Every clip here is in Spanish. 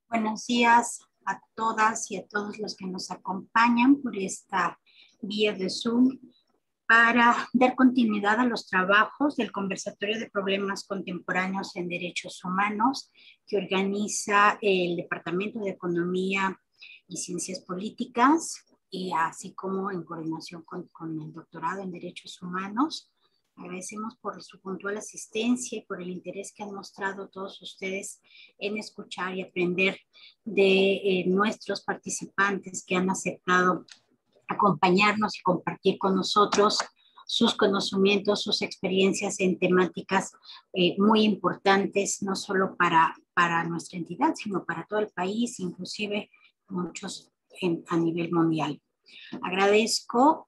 Buenos días a todas y a todos los que nos acompañan por esta vía de Zoom para dar continuidad a los trabajos del Conversatorio de Problemas Contemporáneos en Derechos Humanos que organiza el Departamento de Economía y Ciencias Políticas, y así como en coordinación con el doctorado en Derechos Humanos. Agradecemos por su puntual asistencia y por el interés que han mostrado todos ustedes en escuchar y aprender de nuestros participantes que han aceptado acompañarnos y compartir con nosotros sus conocimientos, sus experiencias en temáticas muy importantes, no solo para nuestra entidad, sino para todo el país, inclusive muchos a nivel mundial. Agradezco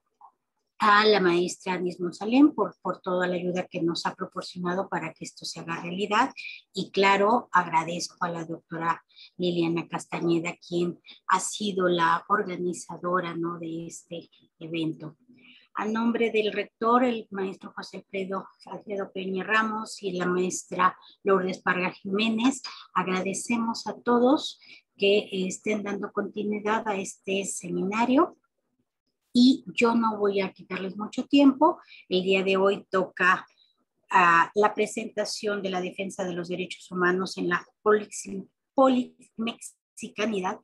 a la maestra Anis Monsalén por toda la ayuda que nos ha proporcionado para que esto se haga realidad. Y claro, agradezco a la doctora Liliana Castañeda, quien ha sido la organizadora, ¿no?, de este evento. A nombre del rector, el maestro José Alfredo Peña Ramos y la maestra Lourdes Parga Jiménez, agradecemos a todos que estén dando continuidad a este seminario. Y yo no voy a quitarles mucho tiempo. El día de hoy toca la presentación de la defensa de los derechos humanos en la polimexicanidad,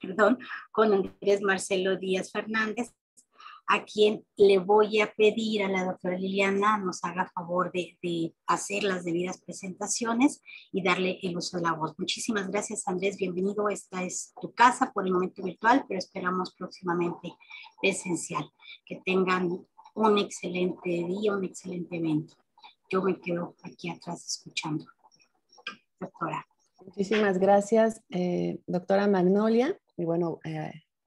con Andrés Marcelo Díaz Fernández, a quien le voy a pedir a la doctora Liliana nos haga favor de hacer las debidas presentaciones y darle el uso de la voz. Muchísimas gracias, Andrés, bienvenido. Esta es tu casa, por el momento virtual, pero esperamos próximamente presencial. Que tengan un excelente día, un excelente evento. Yo me quedo aquí atrás escuchando. Doctora. Muchísimas gracias, doctora Magnolia. Y bueno,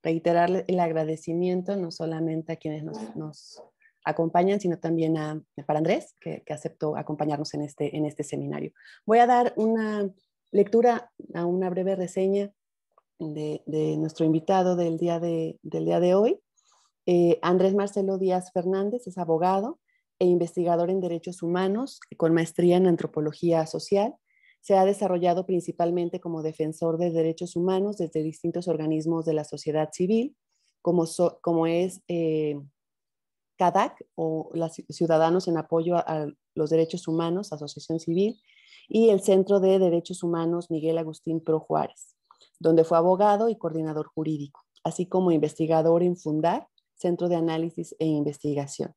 reiterarle el agradecimiento no solamente a quienes nos acompañan, sino también para Andrés, que aceptó acompañarnos en este seminario. Voy a dar una lectura, a una breve reseña de nuestro invitado del día de hoy. Andrés Marcelo Díaz Fernández es abogado e investigador en derechos humanos con maestría en antropología social. Se ha desarrollado principalmente como defensor de derechos humanos desde distintos organismos de la sociedad civil, como es CADAC, o Ciudadanos en Apoyo a los Derechos Humanos, Asociación Civil, y el Centro de Derechos Humanos Miguel Agustín Pro Juárez, donde fue abogado y coordinador jurídico, así como investigador en Fundar, Centro de Análisis e Investigación.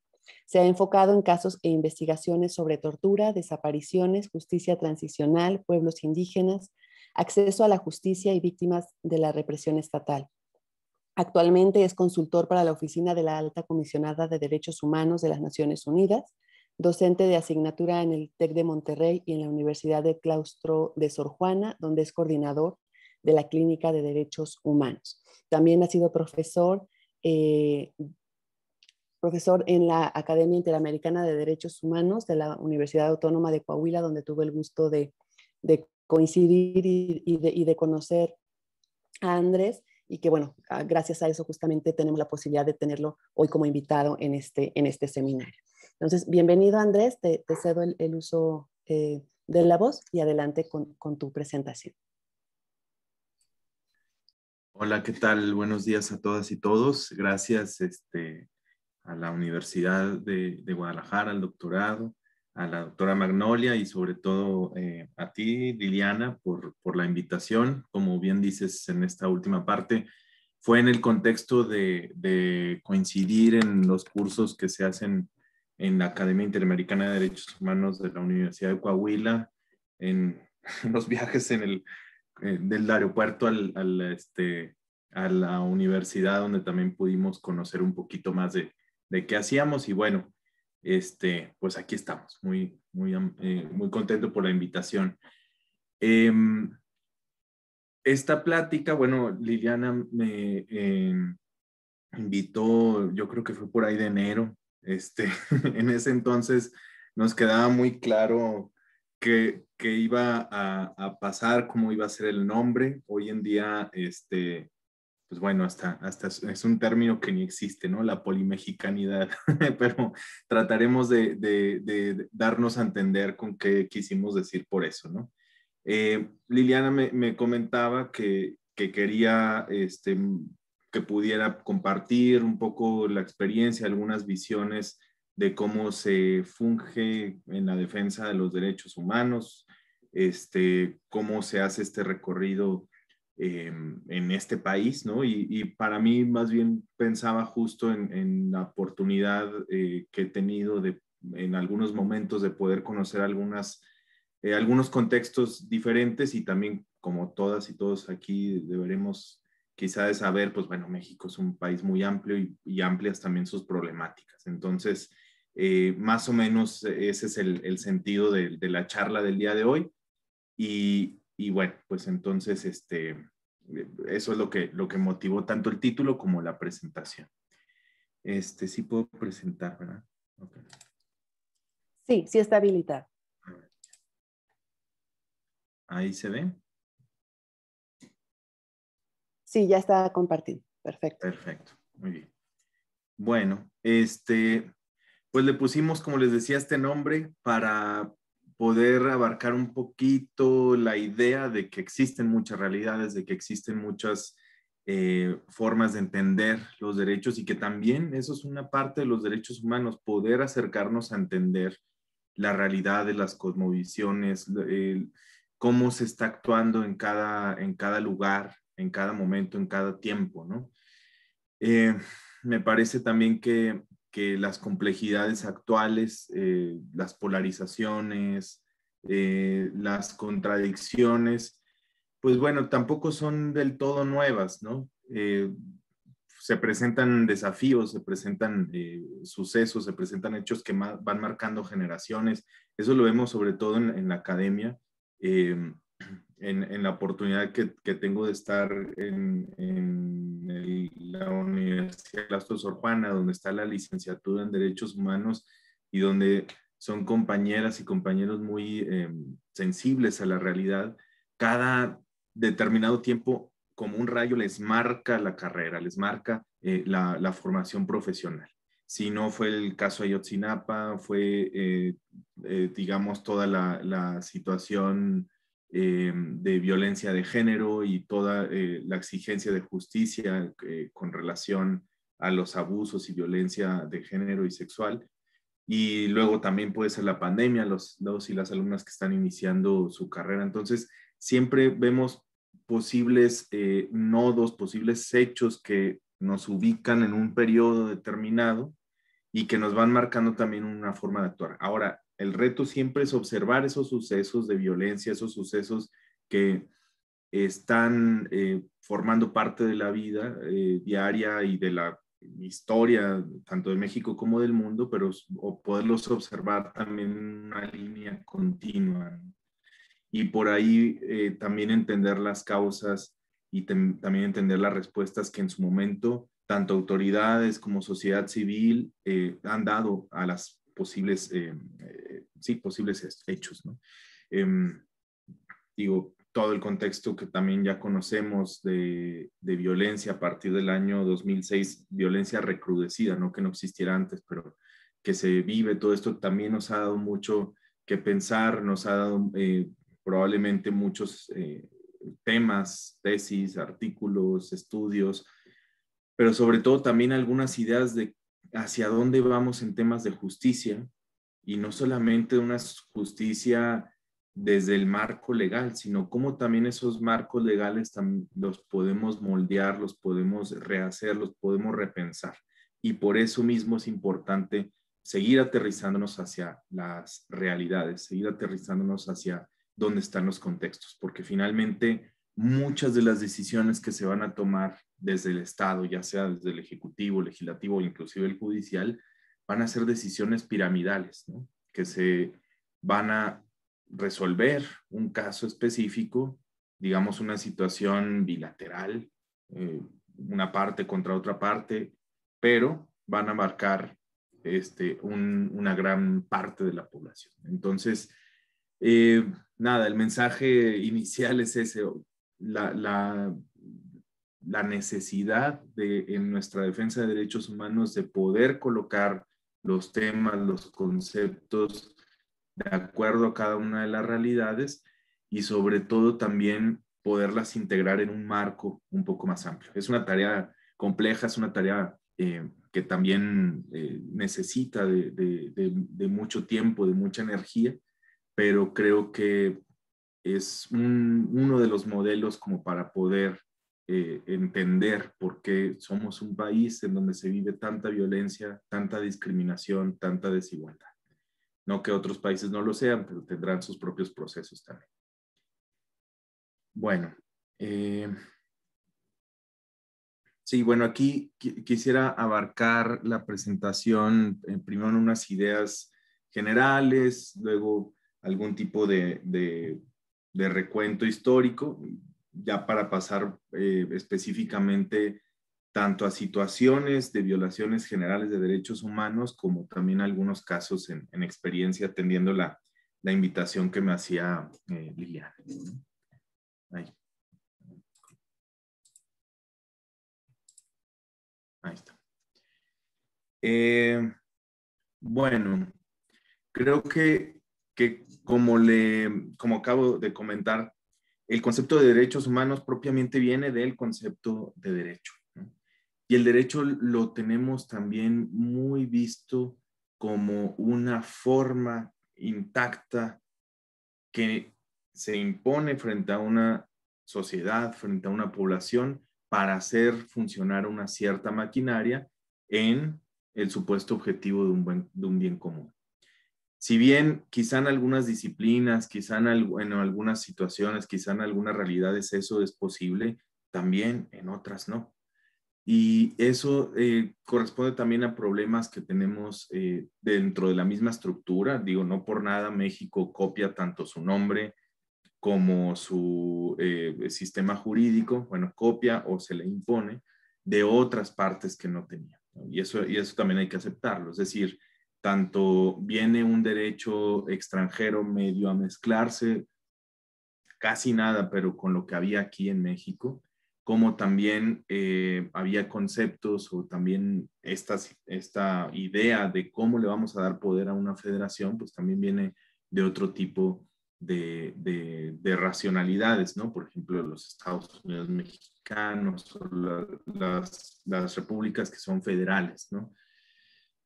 Se ha enfocado en casos e investigaciones sobre tortura, desapariciones, justicia transicional, pueblos indígenas, acceso a la justicia y víctimas de la represión estatal. Actualmente es consultor para la Oficina de la Alta Comisionada de Derechos Humanos de las Naciones Unidas, docente de asignatura en el TEC de Monterrey y en la Universidad del Claustro de Sor Juana, donde es coordinador de la Clínica de Derechos Humanos. También ha sido profesor en la Academia Interamericana de Derechos Humanos de la Universidad Autónoma de Coahuila, donde tuve el gusto de coincidir y de conocer a Andrés, y que bueno, gracias a eso justamente tenemos la posibilidad de tenerlo hoy como invitado en este seminario. Entonces, bienvenido, Andrés, te cedo el uso de la voz y adelante con tu presentación. Hola, ¿qué tal? Buenos días a todas y todos. Gracias a la Universidad de Guadalajara, al doctorado, a la doctora Magnolia y sobre todo a ti, Liliana, por la invitación. Como bien dices en esta última parte, fue en el contexto de coincidir en los cursos que se hacen en la Academia Interamericana de Derechos Humanos de la Universidad de Coahuila, en los viajes del aeropuerto a la universidad, donde también pudimos conocer un poquito más de qué hacíamos. Y bueno, pues aquí estamos, muy contento por la invitación. Esta plática, bueno, Liliana me invitó, yo creo que fue por ahí de enero. En ese entonces nos quedaba muy claro que iba a pasar, cómo iba a ser el nombre. Hoy en día, pues bueno, hasta es un término que ni existe, ¿no? La polimexicanidad, pero trataremos de darnos a entender con qué quisimos decir por eso, ¿no? Liliana me comentaba que quería que pudiera compartir un poco la experiencia, algunas visiones de cómo se funge en la defensa de los derechos humanos, cómo se hace este recorrido en este país, ¿no? Y para mí más bien pensaba justo en la oportunidad que he tenido en algunos momentos de poder conocer algunos contextos diferentes y también como todas y todos aquí deberemos quizá de saber, pues bueno, México es un país muy amplio y amplias también sus problemáticas. Entonces, más o menos ese es el sentido de la charla del día de hoy. Y bueno, pues entonces eso es lo que motivó tanto el título como la presentación. Sí puedo presentar, ¿verdad? Okay. Sí, sí está habilitado. Ahí se ve. Sí, ya está compartido. Perfecto. Perfecto, muy bien. Bueno, pues le pusimos, como les decía, este nombre para poder abarcar un poquito la idea de que existen muchas realidades, de que existen muchas formas de entender los derechos y que también eso es una parte de los derechos humanos, poder acercarnos a entender la realidad de las cosmovisiones, cómo se está actuando en cada lugar, en cada momento, en cada tiempo, ¿no? Me parece también que las complejidades actuales, las polarizaciones, las contradicciones, pues bueno, tampoco son del todo nuevas, ¿no? Se presentan desafíos, se presentan sucesos, se presentan hechos que van marcando generaciones. Eso lo vemos sobre todo en la academia. En la oportunidad que tengo de estar en la Universidad Claustro Sor Juana, donde está la licenciatura en Derechos Humanos y donde son compañeras y compañeros muy sensibles a la realidad, cada determinado tiempo, como un rayo, les marca la carrera, les marca la formación profesional. Si no fue el caso Ayotzinapa, fue, digamos, toda la situación de violencia de género y toda la exigencia de justicia con relación a los abusos y violencia de género y sexual. Y luego también puede ser la pandemia, los y las alumnas que están iniciando su carrera. Entonces, siempre vemos posibles nodos, posibles hechos que nos ubican en un periodo determinado y que nos van marcando también una forma de actuar. Ahora, el reto siempre es observar esos sucesos de violencia, esos sucesos que están formando parte de la vida diaria y de la historia, tanto de México como del mundo, pero poderlos observar también en una línea continua. Y por ahí también entender las causas y también entender las respuestas que en su momento tanto autoridades como sociedad civil han dado a las posibles, posibles hechos, ¿no? Digo, todo el contexto que también ya conocemos de violencia a partir del año 2006, violencia recrudecida, no que no existiera antes, pero que se vive, todo esto también nos ha dado mucho que pensar, nos ha dado probablemente muchos temas, tesis, artículos, estudios, pero sobre todo también algunas ideas de hacia dónde vamos en temas de justicia y no solamente una justicia desde el marco legal, sino cómo también esos marcos legales los podemos moldear, los podemos rehacer, los podemos repensar. Y por eso mismo es importante seguir aterrizándonos hacia las realidades, seguir aterrizándonos hacia dónde están los contextos, porque finalmente muchas de las decisiones que se van a tomar desde el Estado, ya sea desde el Ejecutivo, Legislativo o inclusive el Judicial, van a ser decisiones piramidales, ¿no? Que se van a resolver un caso específico, digamos una situación bilateral, una parte contra otra parte, pero van a marcar una gran parte de la población. Entonces, nada, el mensaje inicial es ese. la necesidad en nuestra defensa de derechos humanos de poder colocar los temas, los conceptos de acuerdo a cada una de las realidades y sobre todo también poderlas integrar en un marco un poco más amplio. Es una tarea compleja, es una tarea que también necesita de mucho tiempo, de mucha energía, pero creo que es uno de los modelos como para poder entender por qué somos un país en donde se vive tanta violencia, tanta discriminación, tanta desigualdad. No que otros países no lo sean, pero tendrán sus propios procesos también. Bueno, sí, bueno, aquí quisiera abarcar la presentación, primero en unas ideas generales, luego algún tipo de recuento histórico, ya para pasar específicamente tanto a situaciones de violaciones generales de derechos humanos, como también algunos casos en experiencia, atendiendo la invitación que me hacía Liliana. Ahí. Ahí está. Bueno, creo que como acabo de comentar, el concepto de derechos humanos propiamente viene del concepto de derecho, ¿no? Y el derecho lo tenemos también muy visto como una forma intacta que se impone frente a una sociedad, frente a una población, para hacer funcionar una cierta maquinaria en el supuesto objetivo de un bien común. Si bien quizá en algunas disciplinas, quizá en algunas situaciones, quizá en algunas realidades eso es posible, también en otras no. Y eso corresponde también a problemas que tenemos dentro de la misma estructura. Digo, no por nada México copia tanto su nombre como su sistema jurídico, bueno, copia o se le impone de otras partes que no tenía, ¿no? Y eso también hay que aceptarlo. Es decir, tanto viene un derecho extranjero medio a mezclarse, casi nada, pero con lo que había aquí en México, como también había conceptos o también esta idea de cómo le vamos a dar poder a una federación, pues también viene de otro tipo de racionalidades, ¿no? Por ejemplo, los Estados Unidos mexicanos o las repúblicas que son federales, ¿no?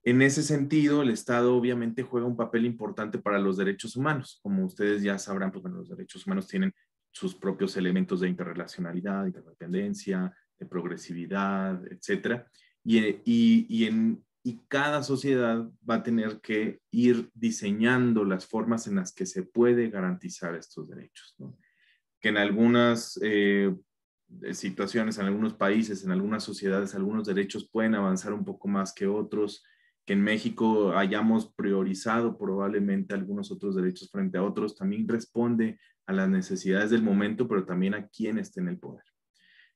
En ese sentido, el Estado obviamente juega un papel importante para los derechos humanos. Como ustedes ya sabrán, pues, bueno, los derechos humanos tienen sus propios elementos de interrelacionalidad, interdependencia, de progresividad, etc. Y cada sociedad va a tener que ir diseñando las formas en las que se puede garantizar estos derechos, ¿no? Que en algunas situaciones, en algunos países, en algunas sociedades, algunos derechos pueden avanzar un poco más que otros, que en México hayamos priorizado probablemente algunos otros derechos frente a otros, también responde a las necesidades del momento, pero también a quien esté en el poder.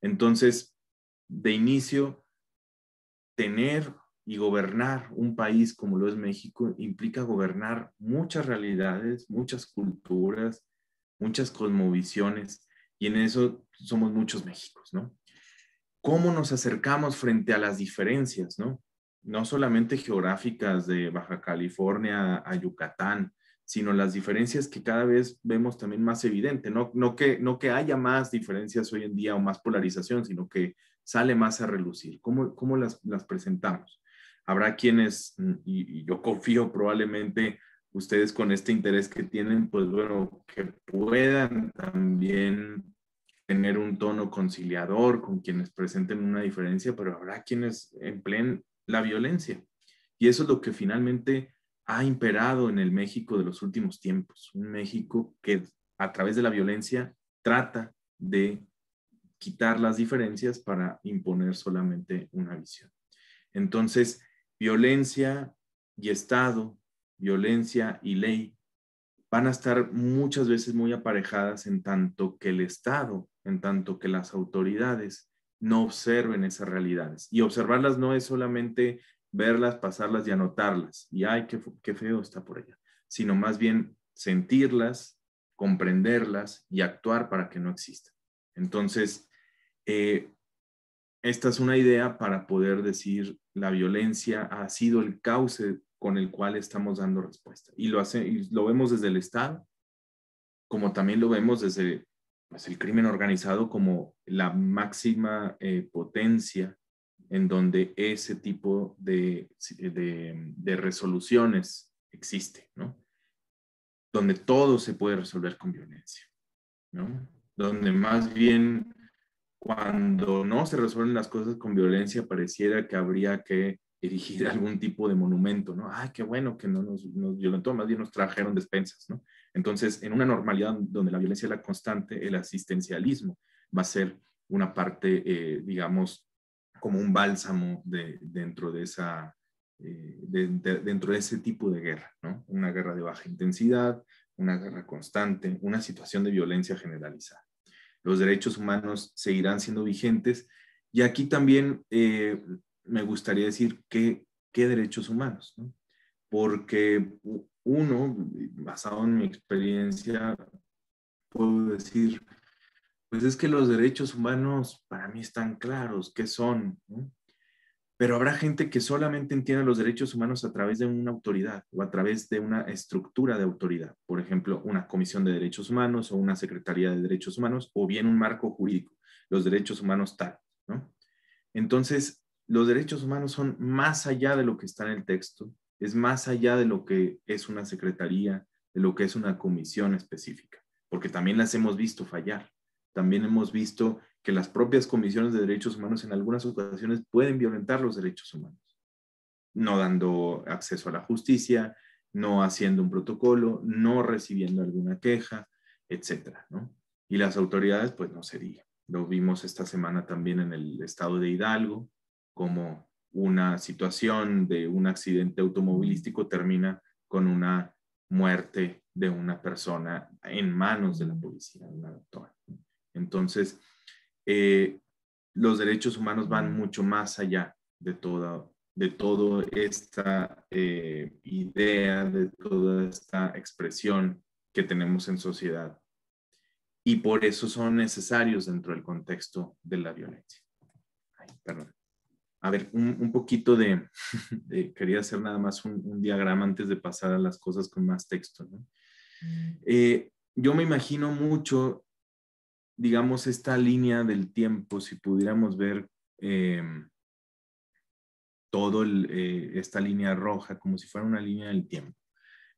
Entonces, de inicio, tener y gobernar un país como lo es México implica gobernar muchas realidades, muchas culturas, muchas cosmovisiones, y en eso somos muchos Méxicos, ¿no? ¿Cómo nos acercamos frente a las diferencias, ¿no? No solamente geográficas de Baja California a Yucatán, sino las diferencias que cada vez vemos también más evidente. No que haya más diferencias hoy en día o más polarización, sino que sale más a relucir. ¿Cómo las presentamos? Habrá quienes, y yo confío probablemente ustedes con este interés que tienen, pues bueno, que puedan también tener un tono conciliador con quienes presenten una diferencia, pero habrá quienes empleen la violencia. Y eso es lo que finalmente ha imperado en el México de los últimos tiempos. Un México que a través de la violencia trata de quitar las diferencias para imponer solamente una visión. Entonces, violencia y Estado, violencia y ley van a estar muchas veces muy aparejadas en tanto que el Estado, en tanto que las autoridades no observen esas realidades. Y observarlas no es solamente verlas, pasarlas y anotarlas, y ay, qué feo está por allá, sino más bien sentirlas, comprenderlas y actuar para que no existan. Entonces, esta es una idea para poder decir la violencia ha sido el cauce con el cual estamos dando respuesta. Y lo vemos desde el Estado, como también lo vemos desde pues, el crimen organizado como la máxima potencia en donde ese tipo de resoluciones existe, ¿no? Donde todo se puede resolver con violencia, ¿no? Donde más bien cuando no se resuelven las cosas con violencia pareciera que habría que erigir algún tipo de monumento, ¿no? Ay, qué bueno que no nos violentó, más bien nos trajeron despensas, ¿no? Entonces, en una normalidad donde la violencia es la constante, el asistencialismo va a ser una parte, digamos, como un bálsamo dentro de esa, dentro de ese tipo de guerra, ¿no? Una guerra de baja intensidad, una guerra constante, una situación de violencia generalizada. Los derechos humanos seguirán siendo vigentes y aquí también me gustaría decir qué derechos humanos, ¿no? Porque uno, basado en mi experiencia, puedo decir, pues es que los derechos humanos para mí están claros, ¿qué son? ¿No? Pero habrá gente que solamente entiende los derechos humanos a través de una autoridad o a través de una estructura de autoridad. Por ejemplo, una comisión de derechos humanos o una secretaría de derechos humanos o bien un marco jurídico. Los derechos humanos tal, ¿no? Entonces, los derechos humanos son más allá de lo que está en el texto, es más allá de lo que es una secretaría, de lo que es una comisión específica, porque también las hemos visto fallar. También hemos visto que las propias comisiones de derechos humanos en algunas ocasiones pueden violentar los derechos humanos, no dando acceso a la justicia, no haciendo un protocolo, no recibiendo alguna queja, etcétera, ¿no? Y las autoridades, pues no se diga. Lo vimos esta semana también en el estado de Hidalgo, como una situación de un accidente automovilístico termina con una muerte de una persona en manos de la policía, de una doctora. Entonces, los derechos humanos van mucho más allá de toda esta idea, de toda esta expresión que tenemos en sociedad. Y por eso son necesarios dentro del contexto de la violencia. Ay, perdón. A ver, un poquito quería hacer nada más un diagrama antes de pasar a las cosas con más texto, ¿no? Yo me imagino mucho, digamos, esta línea del tiempo, si pudiéramos ver esta línea roja como si fuera una línea del tiempo.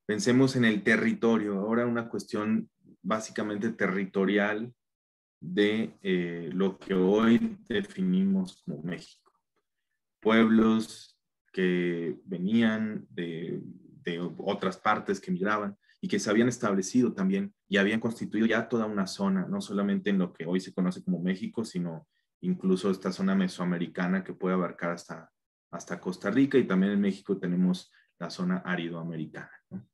Pensemos en el territorio, ahora una cuestión básicamente territorial de lo que hoy definimos como México. Pueblos que venían de otras partes que migraban y que se habían establecido también y habían constituido ya toda una zona, no solamente en lo que hoy se conoce como México, sino incluso esta zona mesoamericana que puede abarcar hasta Costa Rica, y también en México tenemos la zona árido-americana, ¿no?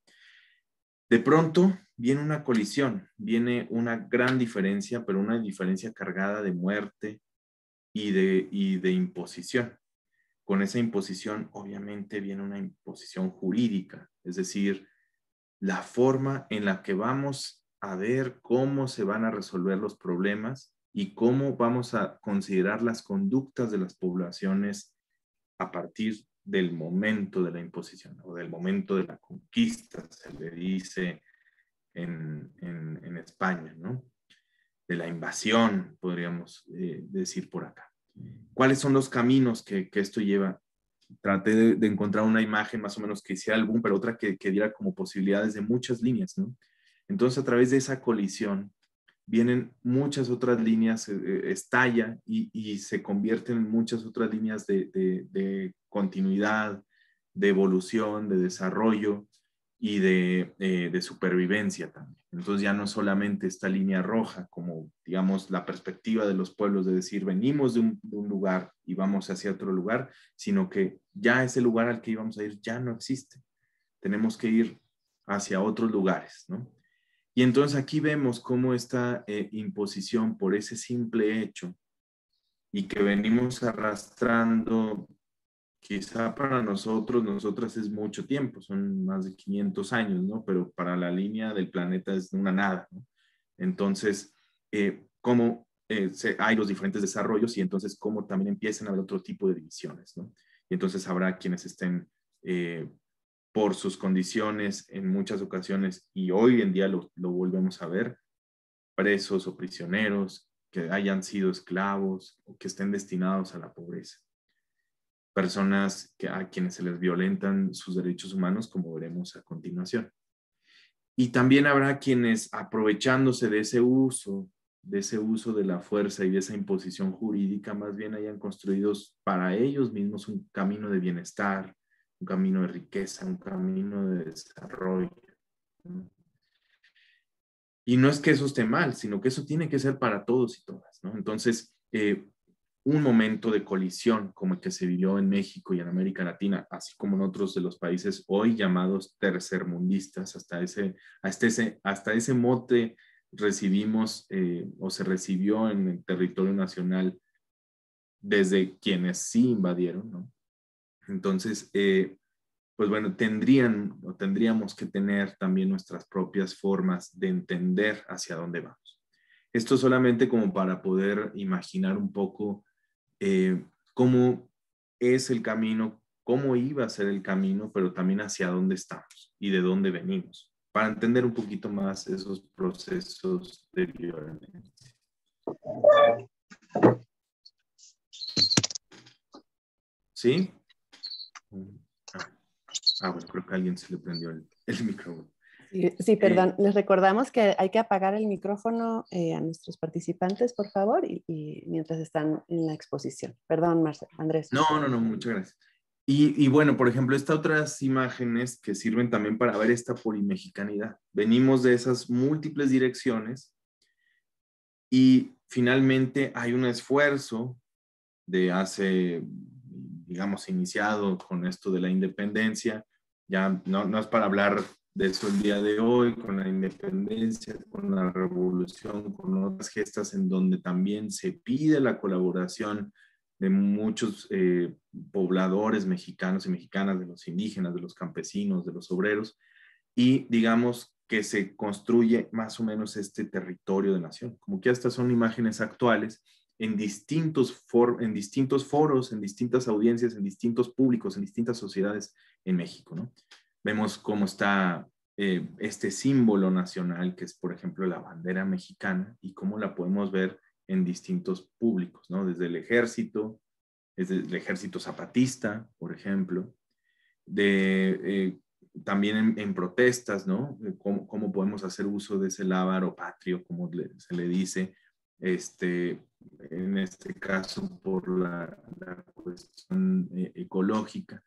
De pronto viene una colisión, viene una gran diferencia, pero una diferencia cargada de muerte y de imposición. Con esa imposición, obviamente, viene una imposición jurídica, es decir, la forma en la que vamos a ver cómo se van a resolver los problemas y cómo vamos a considerar las conductas de las poblaciones a partir del momento de la imposición o del momento de la conquista, se le dice en España, ¿no? De la invasión, podríamos decir por acá. ¿Cuáles son los caminos que esto lleva? Traté de encontrar una imagen más o menos que hiciera algún, pero otra que diera como posibilidades de muchas líneas, ¿no? Entonces, a través de esa colisión, vienen muchas otras líneas, estalla y se convierten en muchas otras líneas de continuidad, de evolución, de desarrollo y de supervivencia también. Entonces ya no solamente esta línea roja, como digamos la perspectiva de los pueblos de decir venimos de un lugar y vamos hacia otro lugar, sino que ya ese lugar al que íbamos a ir ya no existe. Tenemos que ir hacia otros lugares, ¿no? Y entonces aquí vemos cómo esta imposición por ese simple hecho y que venimos arrastrando, quizá para nosotras es mucho tiempo, son más de 500 años, ¿no? Pero para la línea del planeta es una nada, ¿no? Entonces, como hay los diferentes desarrollos y entonces cómo también empiezan a haber otro tipo de divisiones, ¿no? Y entonces habrá quienes estén por sus condiciones en muchas ocasiones, y hoy en día lo volvemos a ver, presos o prisioneros, que hayan sido esclavos o que estén destinados a la pobreza. Personas a quienes se les violentan sus derechos humanos, como veremos a continuación. Y también habrá quienes, aprovechándose de ese uso de la fuerza y de esa imposición jurídica, más bien hayan construido para ellos mismos un camino de bienestar, un camino de riqueza, un camino de desarrollo. Y no es que eso esté mal, sino que eso tiene que ser para todos y todas, ¿no? Entonces, un momento de colisión como el que se vivió en México y en América Latina, así como en otros de los países hoy llamados tercermundistas, hasta ese mote recibimos o se recibió en el territorio nacional desde quienes sí invadieron, ¿no? Entonces, pues bueno, tendríamos que tener también nuestras propias formas de entender hacia dónde vamos. Esto solamente como para poder imaginar un poco cómo es el camino, cómo iba a ser el camino, pero también hacia dónde estamos y de dónde venimos, para entender un poquito más esos procesos de violencia. ¿Sí? Bueno, creo que a alguien se le prendió el micrófono. Sí, perdón. Les recordamos que hay que apagar el micrófono a nuestros participantes, por favor, y mientras están en la exposición. Perdón, Andrés. No, muchas gracias. Y bueno, por ejemplo, estas otras imágenes que sirven también para ver esta polimexicanidad. Venimos de esas múltiples direcciones y finalmente hay un esfuerzo de hace, digamos, iniciado con esto de la independencia. Ya no es para hablar de eso el día de hoy, con la independencia, con la revolución, con otras gestas en donde también se pide la colaboración de muchos pobladores mexicanos y mexicanas, de los indígenas, de los campesinos, de los obreros, y digamos que se construye más o menos este territorio de nación. Como que estas son imágenes actuales en distintos foros, en distintas audiencias, en distintos públicos, en distintas sociedades en México, ¿no? Vemos cómo está este símbolo nacional, que es, por ejemplo, la bandera mexicana, y cómo la podemos ver en distintos públicos, ¿no? Desde el ejército zapatista, por ejemplo, también en protestas, ¿no? Cómo podemos hacer uso de ese lábaro patrio, como se le dice, en este caso por la cuestión ecológica,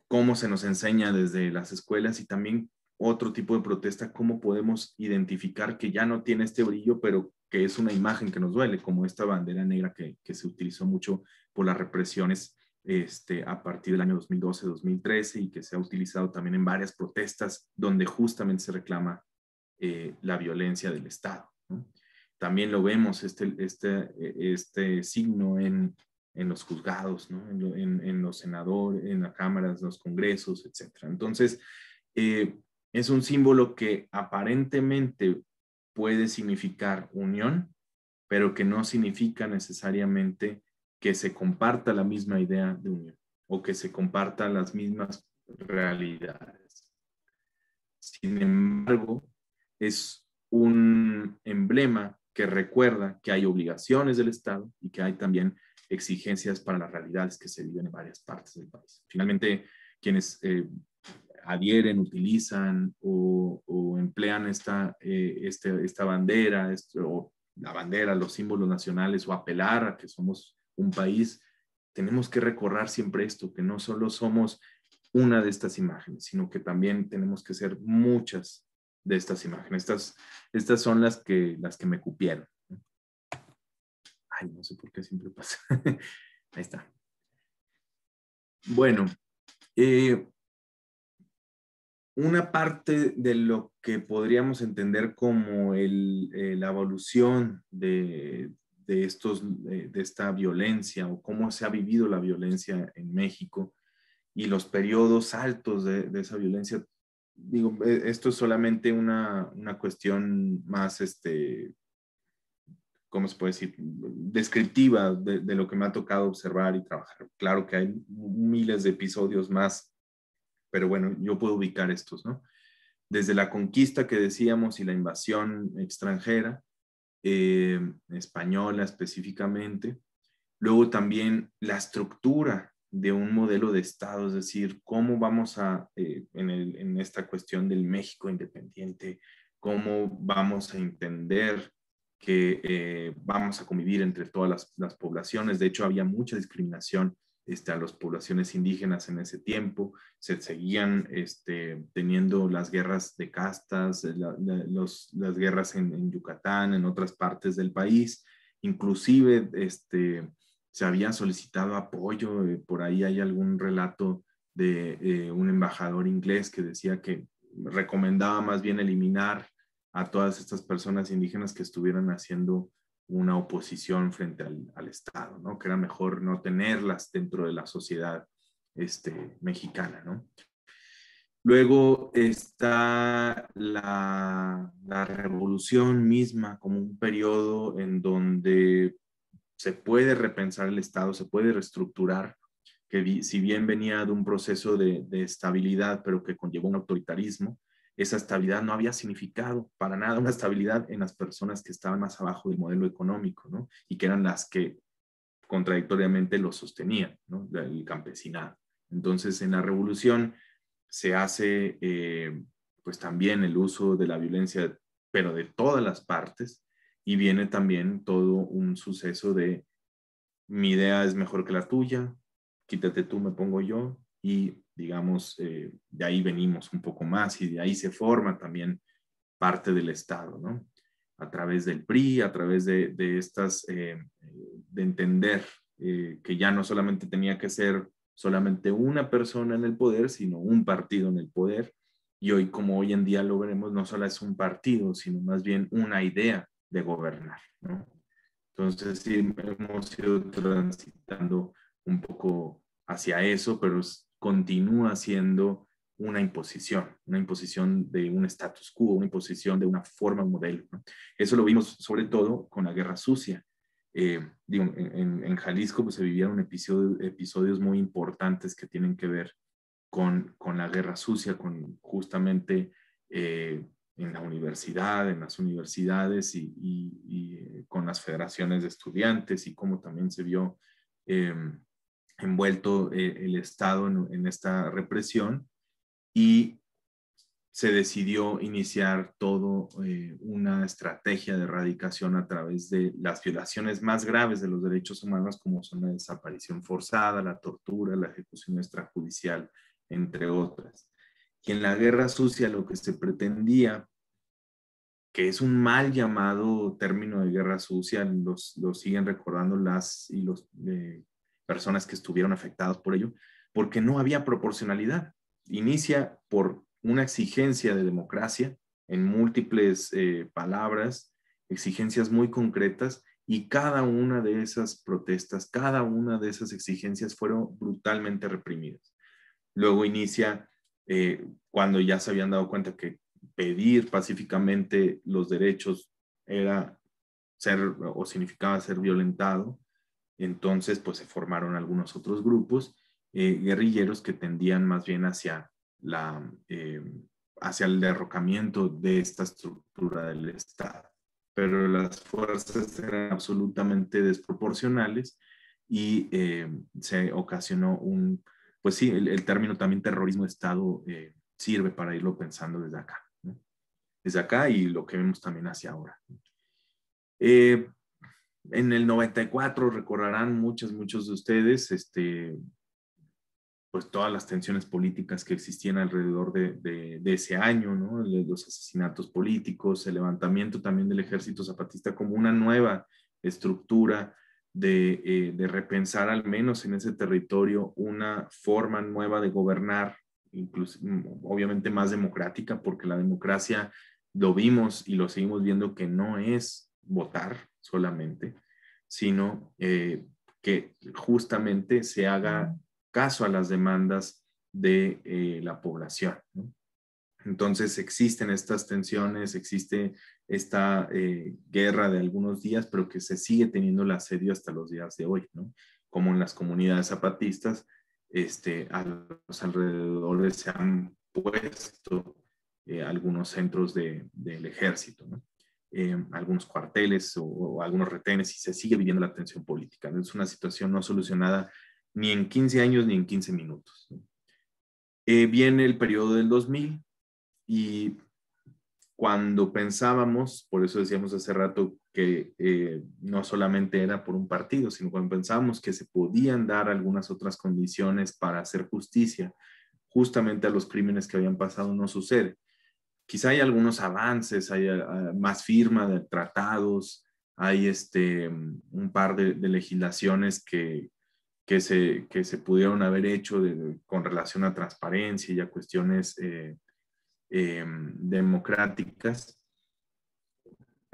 cómo se nos enseña desde las escuelas, y también otro tipo de protesta, cómo podemos identificar que ya no tiene este brillo, pero que es una imagen que nos duele, como esta bandera negra que se utilizó mucho por las represiones a partir del año 2012-2013 y que se ha utilizado también en varias protestas donde justamente se reclama la violencia del Estado, ¿no? También lo vemos, este signo en los juzgados, ¿no? en los senadores, en las cámaras, los congresos, etc. Entonces, es un símbolo que aparentemente puede significar unión, pero que no significa necesariamente que se comparta la misma idea de unión o que se compartan las mismas realidades. Sin embargo, es un emblema que recuerda que hay obligaciones del Estado y que hay también exigencias para las realidades que se viven en varias partes del país. Finalmente, quienes adhieren, utilizan o emplean esta bandera, o la bandera, los símbolos nacionales, o apelar a que somos un país, tenemos que recordar siempre esto, que no solo somos una de estas imágenes, sino que también tenemos que ser muchas de estas imágenes. Estas son las que me cupieron. Ay, no sé por qué siempre pasa. Ahí está. Bueno, una parte de lo que podríamos entender como la evolución de esta violencia, o cómo se ha vivido la violencia en México y los periodos altos de esa violencia. Digo, esto es solamente una cuestión más ¿cómo se puede decir?, descriptiva de lo que me ha tocado observar y trabajar. Claro que hay miles de episodios más, pero bueno, yo puedo ubicar estos, ¿no? Desde la conquista que decíamos y la invasión extranjera, española específicamente, luego también la estructura de un modelo de Estado, es decir, cómo vamos a, en esta cuestión del México independiente, cómo vamos a entender que vamos a convivir entre todas las poblaciones. De hecho, había mucha discriminación a las poblaciones indígenas en ese tiempo. Se seguían teniendo las guerras de castas, las guerras en Yucatán, en otras partes del país. Inclusive se había solicitado apoyo. Por ahí hay algún relato de un embajador inglés que decía que recomendaba más bien eliminar a todas estas personas indígenas que estuvieran haciendo una oposición frente al Estado, ¿no? Que era mejor no tenerlas dentro de la sociedad mexicana, ¿no? Luego está la revolución misma como un periodo en donde se puede repensar el Estado, se puede reestructurar, que si bien venía de un proceso de estabilidad, pero que conllevó un autoritarismo, esa estabilidad no había significado para nada una estabilidad en las personas que estaban más abajo del modelo económico, ¿no? Y que eran las que contradictoriamente lo sostenían, ¿no? El campesinado. Entonces, en la revolución se hace pues también el uso de la violencia, pero de todas las partes, y viene también todo un suceso de mi idea es mejor que la tuya, quítate tú, me pongo yo, y digamos, de ahí venimos un poco más y de ahí se forma también parte del Estado, ¿no? A través del PRI, a través de estas, de entender que ya no solamente tenía que ser solamente una persona en el poder, sino un partido en el poder. Y hoy, como hoy en día lo veremos, no solo es un partido, sino más bien una idea de gobernar, ¿no? Entonces, sí, hemos ido transitando un poco hacia eso, pero continúa siendo una imposición de un status quo, una imposición de una forma, un modelo, ¿no? Eso lo vimos sobre todo con la Guerra Sucia. En Jalisco pues, se vivieron episodios muy importantes que tienen que ver con la Guerra Sucia, con justamente en la universidad, en las universidades y con las federaciones de estudiantes y cómo también se vio envuelto el Estado en esta represión, y se decidió iniciar todo una estrategia de erradicación a través de las violaciones más graves de los derechos humanos, como son la desaparición forzada, la tortura, la ejecución extrajudicial, entre otras. Y en la Guerra Sucia lo que se pretendía, que es un mal llamado término de guerra sucia, lo siguen recordando las personas que estuvieron afectadas por ello, porque no había proporcionalidad. Inicia por una exigencia de democracia en múltiples palabras, exigencias muy concretas, y cada una de esas protestas, cada una de esas exigencias fueron brutalmente reprimidas. Luego inicia cuando ya se habían dado cuenta que pedir pacíficamente los derechos era ser o significaba ser violentado. Entonces, pues se formaron algunos otros grupos guerrilleros que tendían más bien hacia el derrocamiento de esta estructura del Estado. Pero las fuerzas eran absolutamente desproporcionales y se ocasionó pues sí, el término también terrorismo de Estado sirve para irlo pensando desde acá, ¿no? Desde acá y lo que vemos también hacia ahora. En el 94 recordarán muchos de ustedes pues todas las tensiones políticas que existían alrededor de ese año, ¿no? Los asesinatos políticos, el levantamiento también del Ejército Zapatista como una nueva estructura de repensar al menos en ese territorio una forma nueva de gobernar, incluso, obviamente más democrática, porque la democracia lo vimos y lo seguimos viendo que no es votar solamente, sino que justamente se haga caso a las demandas de la población, ¿no? Entonces existen estas tensiones, existe esta guerra de algunos días, pero que se sigue teniendo el asedio hasta los días de hoy, ¿no? Como en las comunidades zapatistas, a los alrededores se han puesto algunos centros del ejército, ¿no? Algunos cuarteles o algunos retenes, y se sigue viviendo la tensión política, ¿no? Es una situación no solucionada ni en 15 años ni en 15 minutos, ¿no? Viene el periodo del 2000 y cuando pensábamos, por eso decíamos hace rato que no solamente era por un partido, sino cuando pensábamos que se podían dar algunas otras condiciones para hacer justicia justamente a los crímenes que habían pasado, no sucede. Quizá hay algunos avances, hay más firma de tratados, hay un par de legislaciones que se pudieron haber hecho con relación a transparencia y a cuestiones democráticas,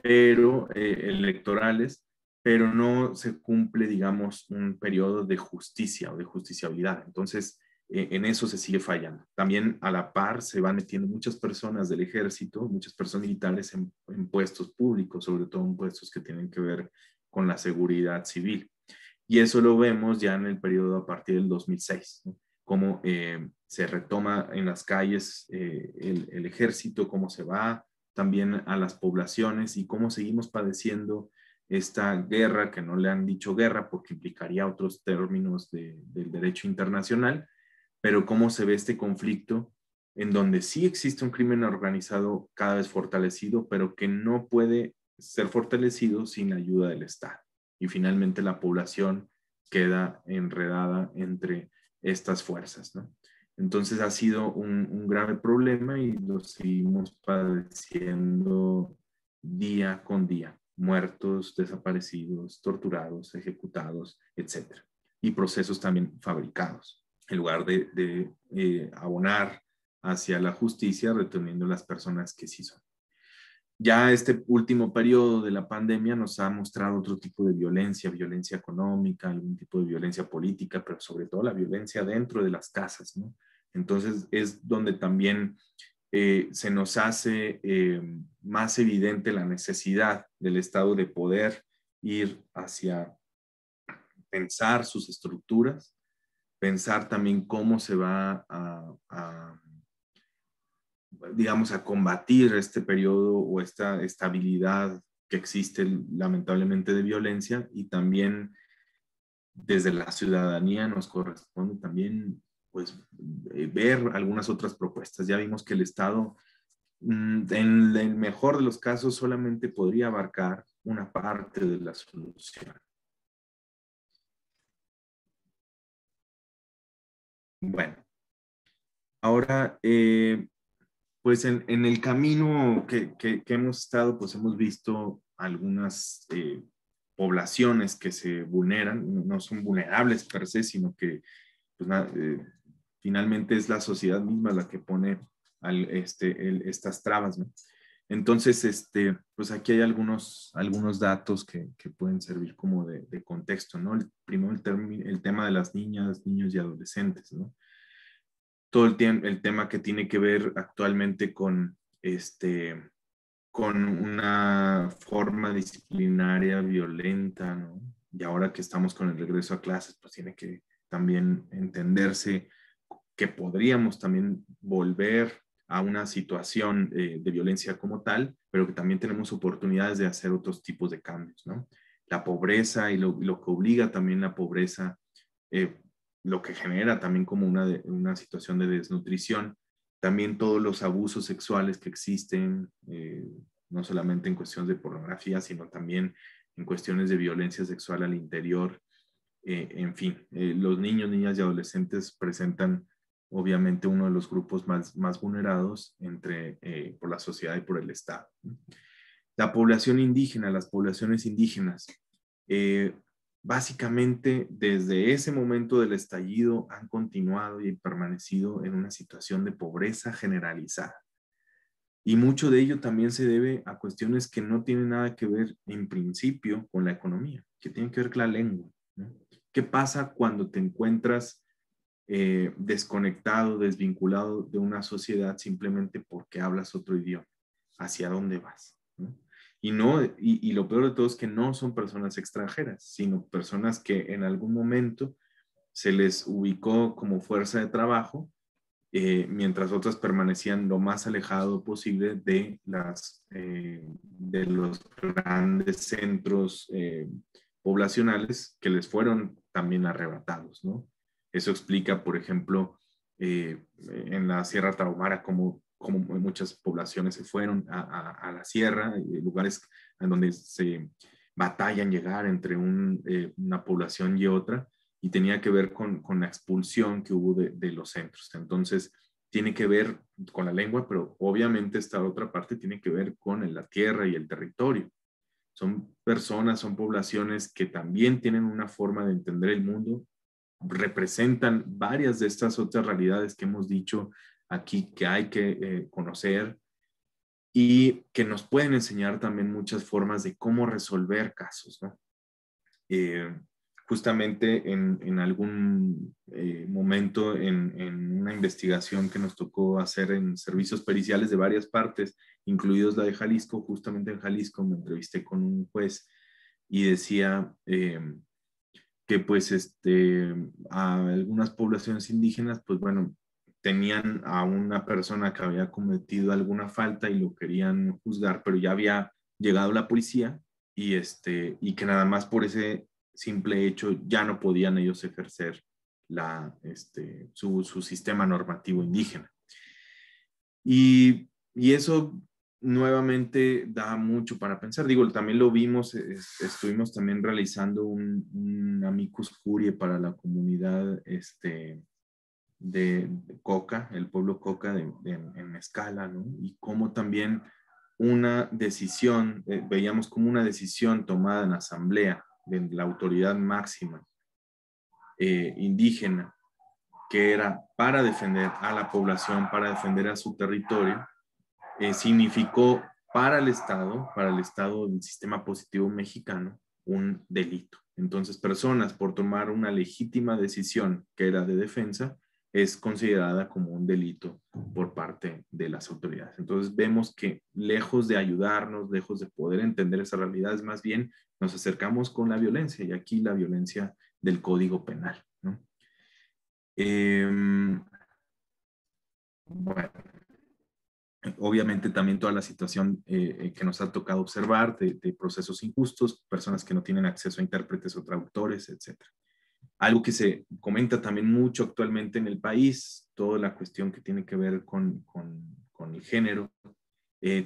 pero electorales, pero no se cumple, digamos, un periodo de justicia o de justiciabilidad. Entonces, en eso se sigue fallando. También a la par se van metiendo muchas personas del ejército, muchas personas militares en puestos públicos, sobre todo en puestos que tienen que ver con la seguridad civil. Y eso lo vemos ya en el periodo a partir del 2006, ¿no? Cómo se retoma en las calles el ejército, cómo se va también a las poblaciones y cómo seguimos padeciendo esta guerra, que no le han dicho guerra porque implicaría otros términos del derecho internacional, pero cómo se ve este conflicto en donde sí existe un crimen organizado cada vez fortalecido, pero que no puede ser fortalecido sin la ayuda del Estado. Y finalmente la población queda enredada entre estas fuerzas, ¿no? Entonces ha sido un grave problema y lo seguimos padeciendo día con día. Muertos, desaparecidos, torturados, ejecutados, etc. Y procesos también fabricados. En lugar de abonar hacia la justicia, reteniendo las personas que sí son. Ya este último periodo de la pandemia nos ha mostrado otro tipo de violencia, violencia económica, algún tipo de violencia política, pero sobre todo la violencia dentro de las casas, ¿no? Entonces es donde también se nos hace más evidente la necesidad del Estado de poder ir hacia pensar sus estructuras, pensar también cómo se va digamos, a combatir este periodo o esta estabilidad que existe lamentablemente de violencia, y también desde la ciudadanía nos corresponde también pues ver algunas otras propuestas. Ya vimos que el Estado en el mejor de los casos solamente podría abarcar una parte de la solución. Bueno, ahora pues en el camino que hemos estado, pues hemos visto algunas poblaciones que se vulneran, no son vulnerables per se, sino que pues, finalmente es la sociedad misma la que pone estas trabas, ¿no? Entonces, pues aquí hay algunos datos que pueden servir como de contexto, ¿no? Primero el tema de las niñas, niños y adolescentes, ¿no? Todo el tema que tiene que ver actualmente con una forma disciplinaria violenta, ¿no? Y ahora que estamos con el regreso a clases, pues tiene que también entenderse que podríamos también volver a una situación de violencia como tal, pero que también tenemos oportunidades de hacer otros tipos de cambios, ¿no? La pobreza y lo que obliga también la pobreza, lo que genera también como una situación de desnutrición, también todos los abusos sexuales que existen, no solamente en cuestiones de pornografía, sino también en cuestiones de violencia sexual al interior. En fin, los niños, niñas y adolescentes presentan obviamente uno de los grupos más vulnerados por la sociedad y por el Estado. La población indígena, las poblaciones indígenas, básicamente desde ese momento del estallido han continuado y permanecido en una situación de pobreza generalizada. Y mucho de ello también se debe a cuestiones que no tienen nada que ver en principio con la economía, que tienen que ver con la lengua, ¿no? ¿Qué pasa cuando te encuentras desconectado, desvinculado de una sociedad simplemente porque hablas otro idioma? ¿Hacia dónde vas? ¿No? Y lo peor de todo es que no son personas extranjeras, sino personas que en algún momento se les ubicó como fuerza de trabajo, mientras otras permanecían lo más alejado posible de los grandes centros poblacionales que les fueron también arrebatados, ¿no? Eso explica, por ejemplo, en la Sierra Tarahumara, como muchas poblaciones se fueron a la sierra, lugares en donde se batallan llegar entre una población y otra, y tenía que ver con la expulsión que hubo de los centros. Entonces, tiene que ver con la lengua, pero obviamente esta otra parte tiene que ver con la tierra y el territorio. Son personas, son poblaciones que también tienen una forma de entender el mundo, representan varias de estas otras realidades que hemos dicho aquí que hay que conocer, y que nos pueden enseñar también muchas formas de cómo resolver casos, ¿no? Justamente en algún momento en una investigación que nos tocó hacer en servicios periciales de varias partes, incluidos la de Jalisco, justamente en Jalisco me entrevisté con un juez y decía que pues a algunas poblaciones indígenas, pues bueno, tenían a una persona que había cometido alguna falta y lo querían juzgar, pero ya había llegado la policía y que nada más por ese simple hecho ya no podían ellos ejercer su sistema normativo indígena. Y eso nuevamente da mucho para pensar. Digo, también lo vimos, estuvimos también realizando un amicus curiae para la comunidad de Coca, el pueblo Coca en Mezcala, ¿no? Y cómo también una decisión, veíamos como una decisión tomada en asamblea de la autoridad máxima indígena, que era para defender a la población, para defender a su territorio, significó para el Estado del sistema positivo mexicano, un delito. Entonces, personas por tomar una legítima decisión que era de defensa, es considerada como un delito por parte de las autoridades. Entonces, vemos que lejos de ayudarnos, lejos de poder entender esas realidades, más bien nos acercamos con la violencia, y aquí la violencia del Código Penal, ¿no? Bueno, obviamente también toda la situación que nos ha tocado observar de procesos injustos, personas que no tienen acceso a intérpretes o traductores, etc. Algo que se comenta también mucho actualmente en el país, toda la cuestión que tiene que ver con el género,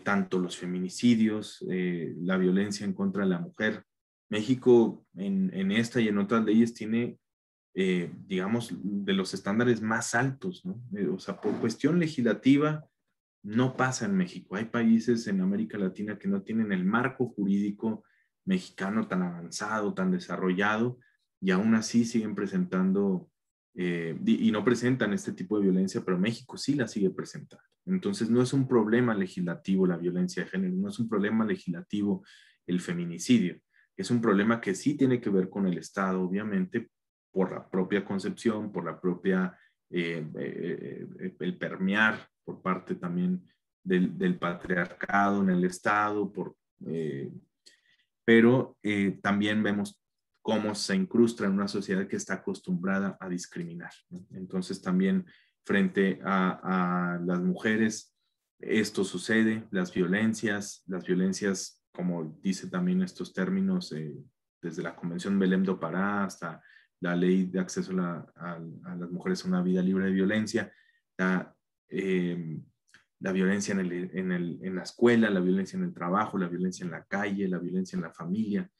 tanto los feminicidios, la violencia en contra de la mujer. México en esta y en otras leyes tiene, digamos, de los estándares más altos, ¿no? O sea, por cuestión legislativa, no pasa en México. Hay países en América Latina que no tienen el marco jurídico mexicano tan avanzado, tan desarrollado, y aún así siguen presentando, y no presentan este tipo de violencia, pero México sí la sigue presentando. Entonces no es un problema legislativo la violencia de género, no es un problema legislativo el feminicidio, es un problema que sí tiene que ver con el Estado, obviamente, por la propia concepción, por la propia, el permear por parte también del patriarcado en el Estado, pero también vemos cómo se incrusta en una sociedad que está acostumbrada a discriminar, ¿no? Entonces también frente a las mujeres, esto sucede, las violencias, como dice también estos términos, desde la Convención Belém do Pará hasta la ley de acceso a las mujeres a una vida libre de violencia, la violencia en la escuela, la violencia en el trabajo, la violencia en la calle, la violencia en la familia,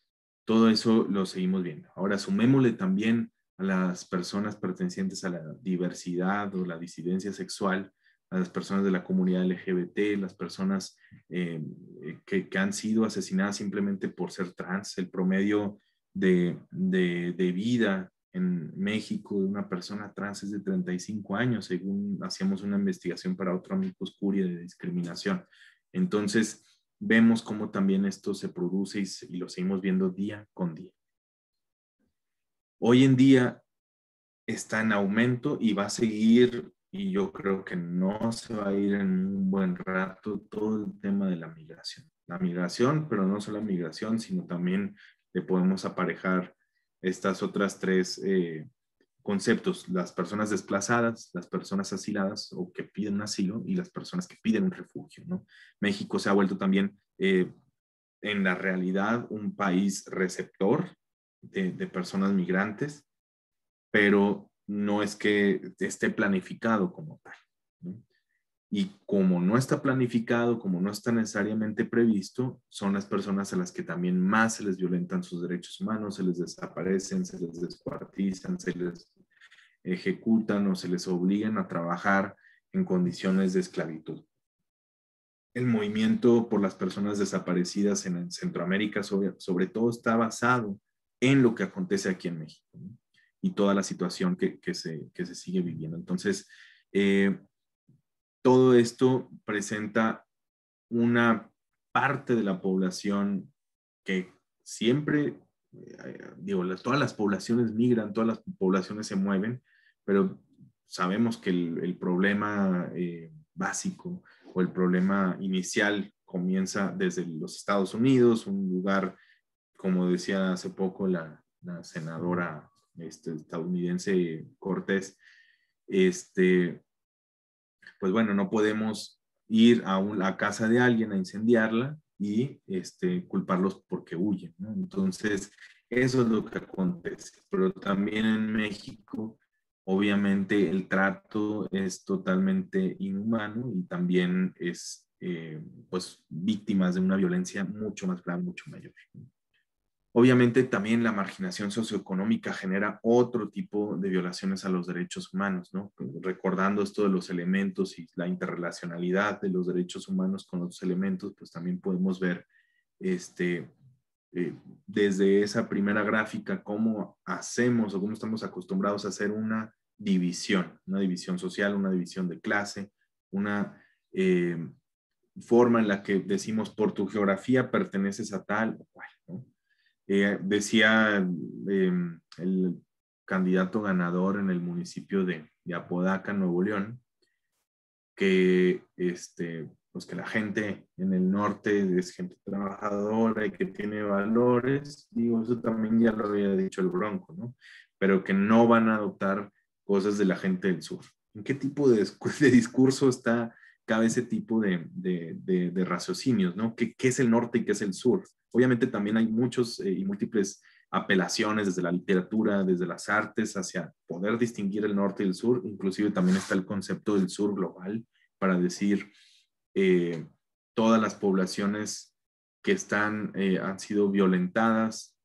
todo eso lo seguimos viendo. Ahora sumémosle también a las personas pertenecientes a la diversidad o la disidencia sexual, a las personas de la comunidad LGBT, las personas que han sido asesinadas simplemente por ser trans. El promedio de vida en México de una persona trans es de 35 años, según hacíamos una investigación para otro amicus curiae de discriminación. Entonces, vemos cómo también esto se produce y lo seguimos viendo día con día. Hoy en día está en aumento y va a seguir, y yo creo que no se va a ir en un buen rato, todo el tema de la migración. la migración, pero no solo la migración, sino también le podemos aparejar estas otras tres conceptos: las personas desplazadas, las personas asiladas o que piden un asilo, y las personas que piden un refugio, ¿no? México se ha vuelto también en la realidad un país receptor de personas migrantes, pero no es que esté planificado como tal, ¿no? Y como no está planificado, como no está necesariamente previsto, son las personas a las que también más se les violentan sus derechos humanos, se les desaparecen, se les descuartizan, se les ejecutan o se les obligan a trabajar en condiciones de esclavitud. El movimiento por las personas desaparecidas en Centroamérica sobre todo está basado en lo que acontece aquí en México, ¿no? Y toda la situación que se sigue viviendo. Entonces, todo esto presenta una parte de la población que siempre, digo, todas las poblaciones migran, todas las poblaciones se mueven, pero sabemos que el problema básico o el problema inicial comienza desde los Estados Unidos, un lugar, como decía hace poco la senadora estadounidense Cortés, pues bueno, no podemos ir a la casa de alguien a incendiarla y culparlos porque huyen, ¿no? Entonces, eso es lo que acontece. Pero también en México, obviamente, el trato es totalmente inhumano y también es, pues, víctimas de una violencia mucho más grave, mucho mayor, ¿no? Obviamente también la marginación socioeconómica genera otro tipo de violaciones a los derechos humanos, ¿no? Recordando esto de los elementos y la interrelacionalidad de los derechos humanos con otros elementos, pues también podemos ver desde esa primera gráfica cómo hacemos o cómo estamos acostumbrados a hacer una división social, una división de clase, una forma en la que decimos por tu geografía perteneces a tal o cual, ¿no? Decía el candidato ganador en el municipio de Apodaca, Nuevo León, que, pues que la gente en el norte es gente trabajadora y que tiene valores. Digo, eso también ya lo había dicho el Bronco, ¿no? Pero que no van a adoptar cosas de la gente del sur. ¿En qué tipo de discurso está cabe ese tipo de raciocinios, ¿no? ¿Qué es el norte y qué es el sur? Obviamente también hay muchos y múltiples apelaciones desde la literatura, desde las artes, hacia poder distinguir el norte y el sur. Inclusive también está el concepto del sur global, para decir todas las poblaciones que han sido violentadas,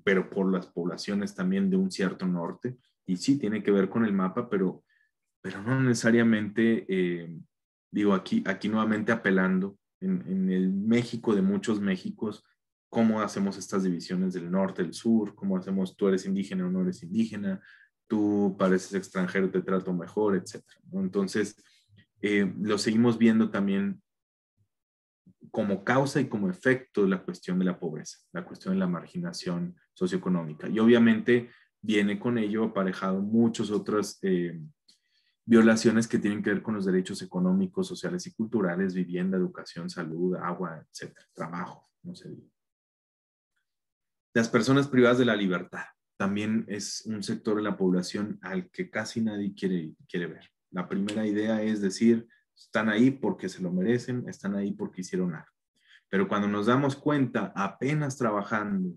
pero por las poblaciones también de un cierto norte. Y sí, tiene que ver con el mapa, pero no necesariamente, digo, aquí nuevamente apelando en el México de muchos Méxicos, cómo hacemos estas divisiones del norte, del sur, cómo hacemos tú eres indígena o no eres indígena, tú pareces extranjero, te trato mejor, etcétera, ¿no? Entonces, lo seguimos viendo también como causa y como efecto de la cuestión de la pobreza, la cuestión de la marginación socioeconómica. Y obviamente viene con ello aparejado muchos otros violaciones que tienen que ver con los derechos económicos, sociales y culturales: vivienda, educación, salud, agua, etcétera, trabajo, no sé. Las personas privadas de la libertad también es un sector de la población al que casi nadie quiere ver. La primera idea es decir, están ahí porque se lo merecen, están ahí porque hicieron algo. Pero cuando nos damos cuenta, apenas trabajando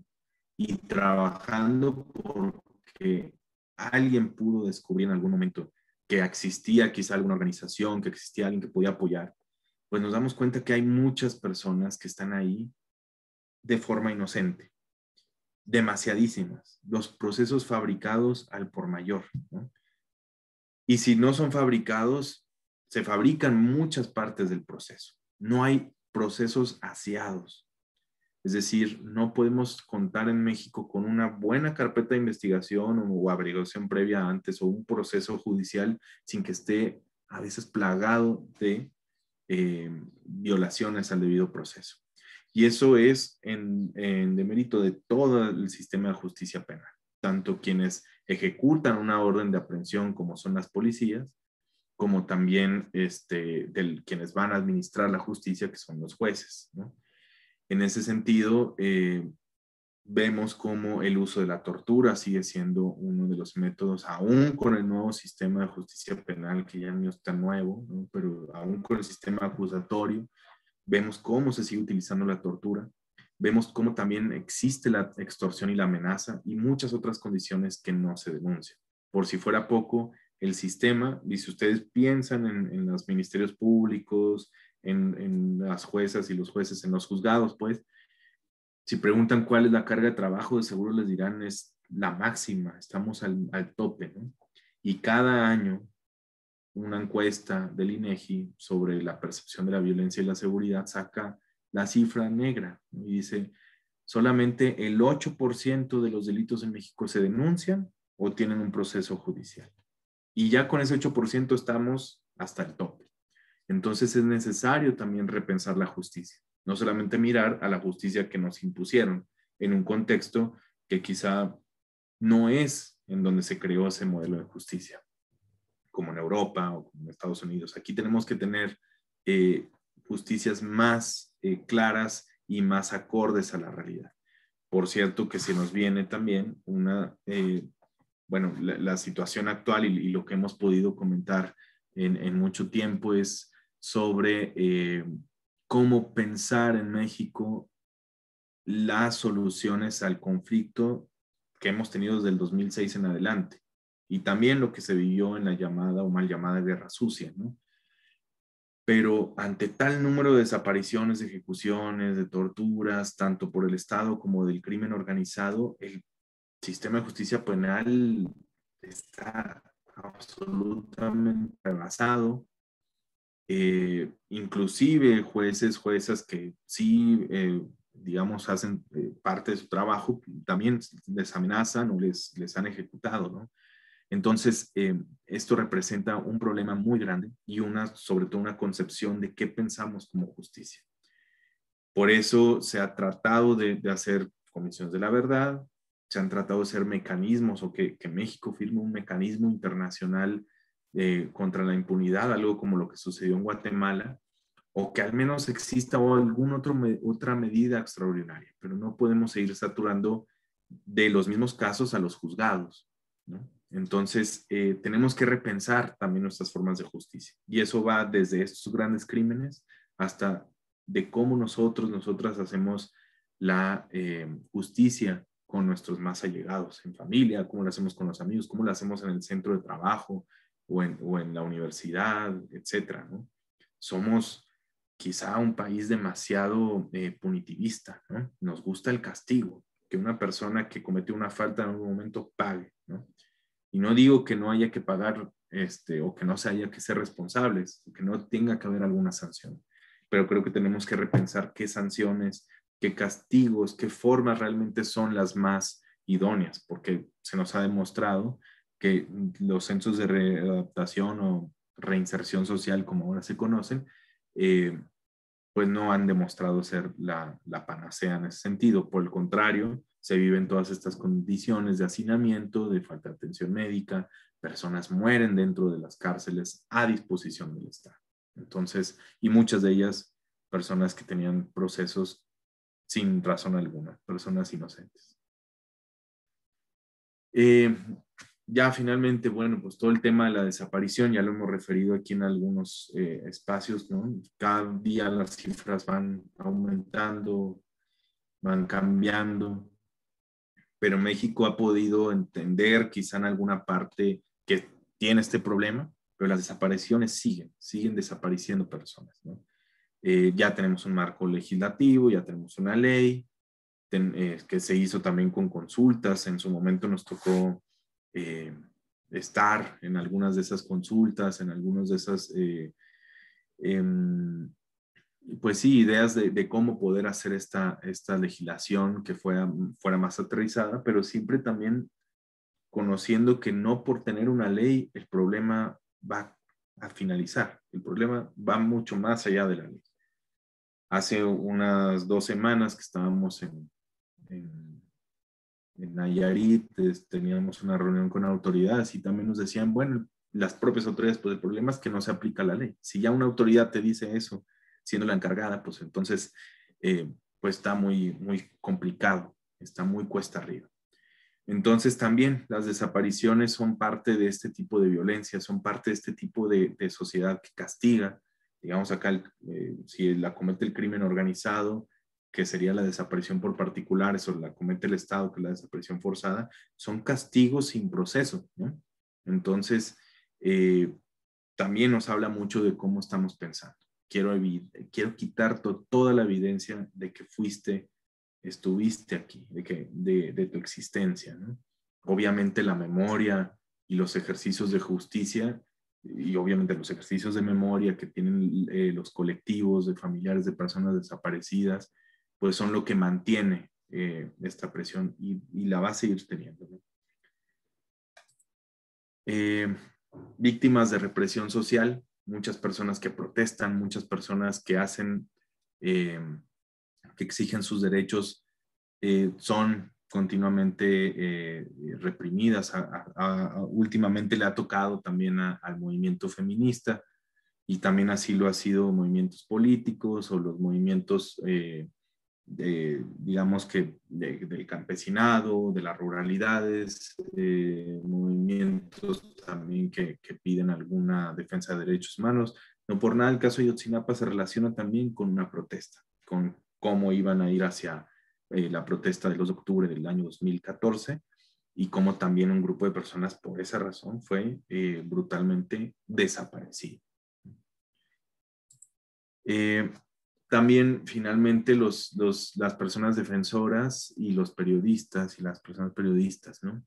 y trabajando porque alguien pudo descubrir en algún momento que existía quizá alguna organización, que existía alguien que podía apoyar, pues nos damos cuenta que hay muchas personas que están ahí de forma inocente, demasiadísimas, los procesos fabricados al por mayor, ¿no? Y si no son fabricados, se fabrican muchas partes del proceso. No hay procesos aseados. Es decir, no podemos contar en México con una buena carpeta de investigación o averiguación previa antes, o un proceso judicial sin que esté a veces plagado de violaciones al debido proceso. Y eso es en demérito de todo el sistema de justicia penal, tanto quienes ejecutan una orden de aprehensión como son las policías, como también quienes van a administrar la justicia, que son los jueces, ¿no? En ese sentido, vemos cómo el uso de la tortura sigue siendo uno de los métodos, aún con el nuevo sistema de justicia penal, que ya no es tan nuevo, ¿no? Pero aún con el sistema acusatorio, vemos cómo se sigue utilizando la tortura, vemos cómo también existe la extorsión y la amenaza y muchas otras condiciones que no se denuncian. Por si fuera poco, el sistema, y si ustedes piensan en los ministerios públicos, en las juezas y los jueces en los juzgados, pues, si preguntan cuál es la carga de trabajo, de seguro les dirán es la máxima, estamos al tope, ¿no? Y cada año una encuesta del INEGI sobre la percepción de la violencia y la seguridad saca la cifra negra, ¿no? Y dice, solamente el 8% de los delitos en México se denuncian o tienen un proceso judicial. Y ya con ese 8% estamos hasta el tope. Entonces es necesario también repensar la justicia. No solamente mirar a la justicia que nos impusieron en un contexto que quizá no es en donde se creó ese modelo de justicia, como en Europa o como en Estados Unidos. Aquí tenemos que tener justicias más claras y más acordes a la realidad. Por cierto que se nos viene también la situación actual y lo que hemos podido comentar en mucho tiempo es sobre cómo pensar en México las soluciones al conflicto que hemos tenido desde el 2006 en adelante y también lo que se vivió en la llamada o mal llamada guerra sucia, ¿no? Pero ante tal número de desapariciones, de ejecuciones, de torturas, tanto por el Estado como del crimen organizado, el sistema de justicia penal está absolutamente rebasado. Inclusive jueces, juezas que sí, digamos, hacen parte de su trabajo, también les amenazan o les han ejecutado, ¿no? Entonces, esto representa un problema muy grande y sobre todo una concepción de qué pensamos como justicia. Por eso se ha tratado de hacer comisiones de la verdad, se han tratado de hacer mecanismos o que México firme un mecanismo internacional contra la impunidad, algo como lo que sucedió en Guatemala, o que al menos exista alguna otra medida extraordinaria, pero no podemos seguir saturando de los mismos casos a los juzgados, ¿no? Entonces, tenemos que repensar también nuestras formas de justicia. Y eso va desde estos grandes crímenes hasta de cómo nosotras hacemos la justicia con nuestros más allegados en familia, cómo lo hacemos con los amigos, cómo lo hacemos en el centro de trabajo o en la universidad, etcétera, ¿no? Somos quizá un país demasiado punitivista, ¿no? Nos gusta el castigo, que una persona que cometió una falta en algún momento pague, ¿no? Y no digo que no haya que pagar o que no se haya que ser responsables, que no tenga que haber alguna sanción, pero creo que tenemos que repensar qué sanciones, qué castigos, qué formas realmente son las más idóneas, porque se nos ha demostrado que los centros de readaptación o reinserción social, como ahora se conocen, pues no han demostrado ser la panacea en ese sentido. Por el contrario, se viven todas estas condiciones de hacinamiento, de falta de atención médica, personas mueren dentro de las cárceles a disposición del Estado. Entonces, y muchas de ellas personas que tenían procesos sin razón alguna, personas inocentes. Ya finalmente, bueno, pues todo el tema de la desaparición, ya lo hemos referido aquí en algunos espacios, ¿no? Cada día las cifras van aumentando, van cambiando, pero México ha podido entender quizá en alguna parte que tiene este problema, pero las desapariciones siguen desapareciendo personas, ¿no? Ya tenemos un marco legislativo, ya tenemos una ley que se hizo también con consultas, en su momento nos tocó estar en algunas de esas consultas, en algunas de esas, pues sí, ideas de cómo poder hacer esta legislación que fuera más aterrizada, pero siempre también conociendo que no por tener una ley el problema va a finalizar, el problema va mucho más allá de la ley. Hace unas 2 semanas que estábamos en Nayarit, teníamos una reunión con autoridades y también nos decían, bueno, las propias autoridades, pues el problema es que no se aplica la ley. Si ya una autoridad te dice eso, siendo la encargada, pues entonces pues está muy, muy complicado, está muy cuesta arriba. Entonces también las desapariciones son parte de este tipo de violencia, son parte de este tipo de sociedad que castiga. Digamos acá, si la comete el crimen organizado, que sería la desaparición por particulares, o la comete el Estado, que es la desaparición forzada, son castigos sin proceso, ¿no? Entonces, también nos habla mucho de cómo estamos pensando. Quiero quitar toda la evidencia de que estuviste aquí, de tu existencia, ¿no? Obviamente la memoria y los ejercicios de justicia, y obviamente los ejercicios de memoria que tienen los colectivos de familiares de personas desaparecidas, pues son lo que mantiene esta presión y la va a seguir teniendo, ¿no? Víctimas de represión social, muchas personas que protestan, muchas personas que hacen, que exigen sus derechos, son continuamente reprimidas. Últimamente le ha tocado también al movimiento feminista, y también así lo ha sido movimientos políticos o los movimientos, digamos que del campesinado, de las ruralidades, movimientos también que piden alguna defensa de derechos humanos. No por nada el caso de Ayotzinapa se relaciona también con una protesta, con cómo iban a ir hacia la protesta del 2 de octubre del año 2014, y cómo también un grupo de personas por esa razón fue brutalmente desaparecido. También finalmente las personas defensoras y los periodistas y las personas periodistas, ¿no?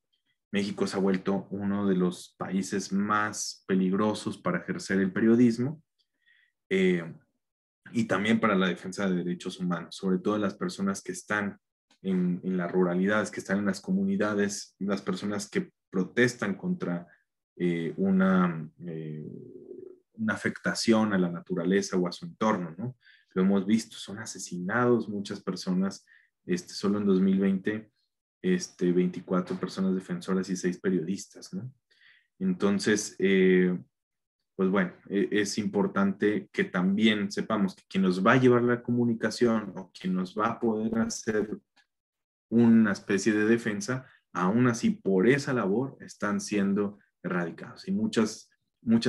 México se ha vuelto uno de los países más peligrosos para ejercer el periodismo, y también para la defensa de derechos humanos, sobre todo las personas que están en las ruralidades, que están en las comunidades, las personas que protestan contra una afectación a la naturaleza o a su entorno, ¿no? Lo hemos visto, son asesinados muchas personas, solo en 2020, 24 personas defensoras y 6 periodistas, ¿no? Entonces, pues bueno, es importante que también sepamos que quien nos va a llevar la comunicación o quien nos va a poder hacer una especie de defensa, aún así por esa labor están siendo erradicados. Y muchas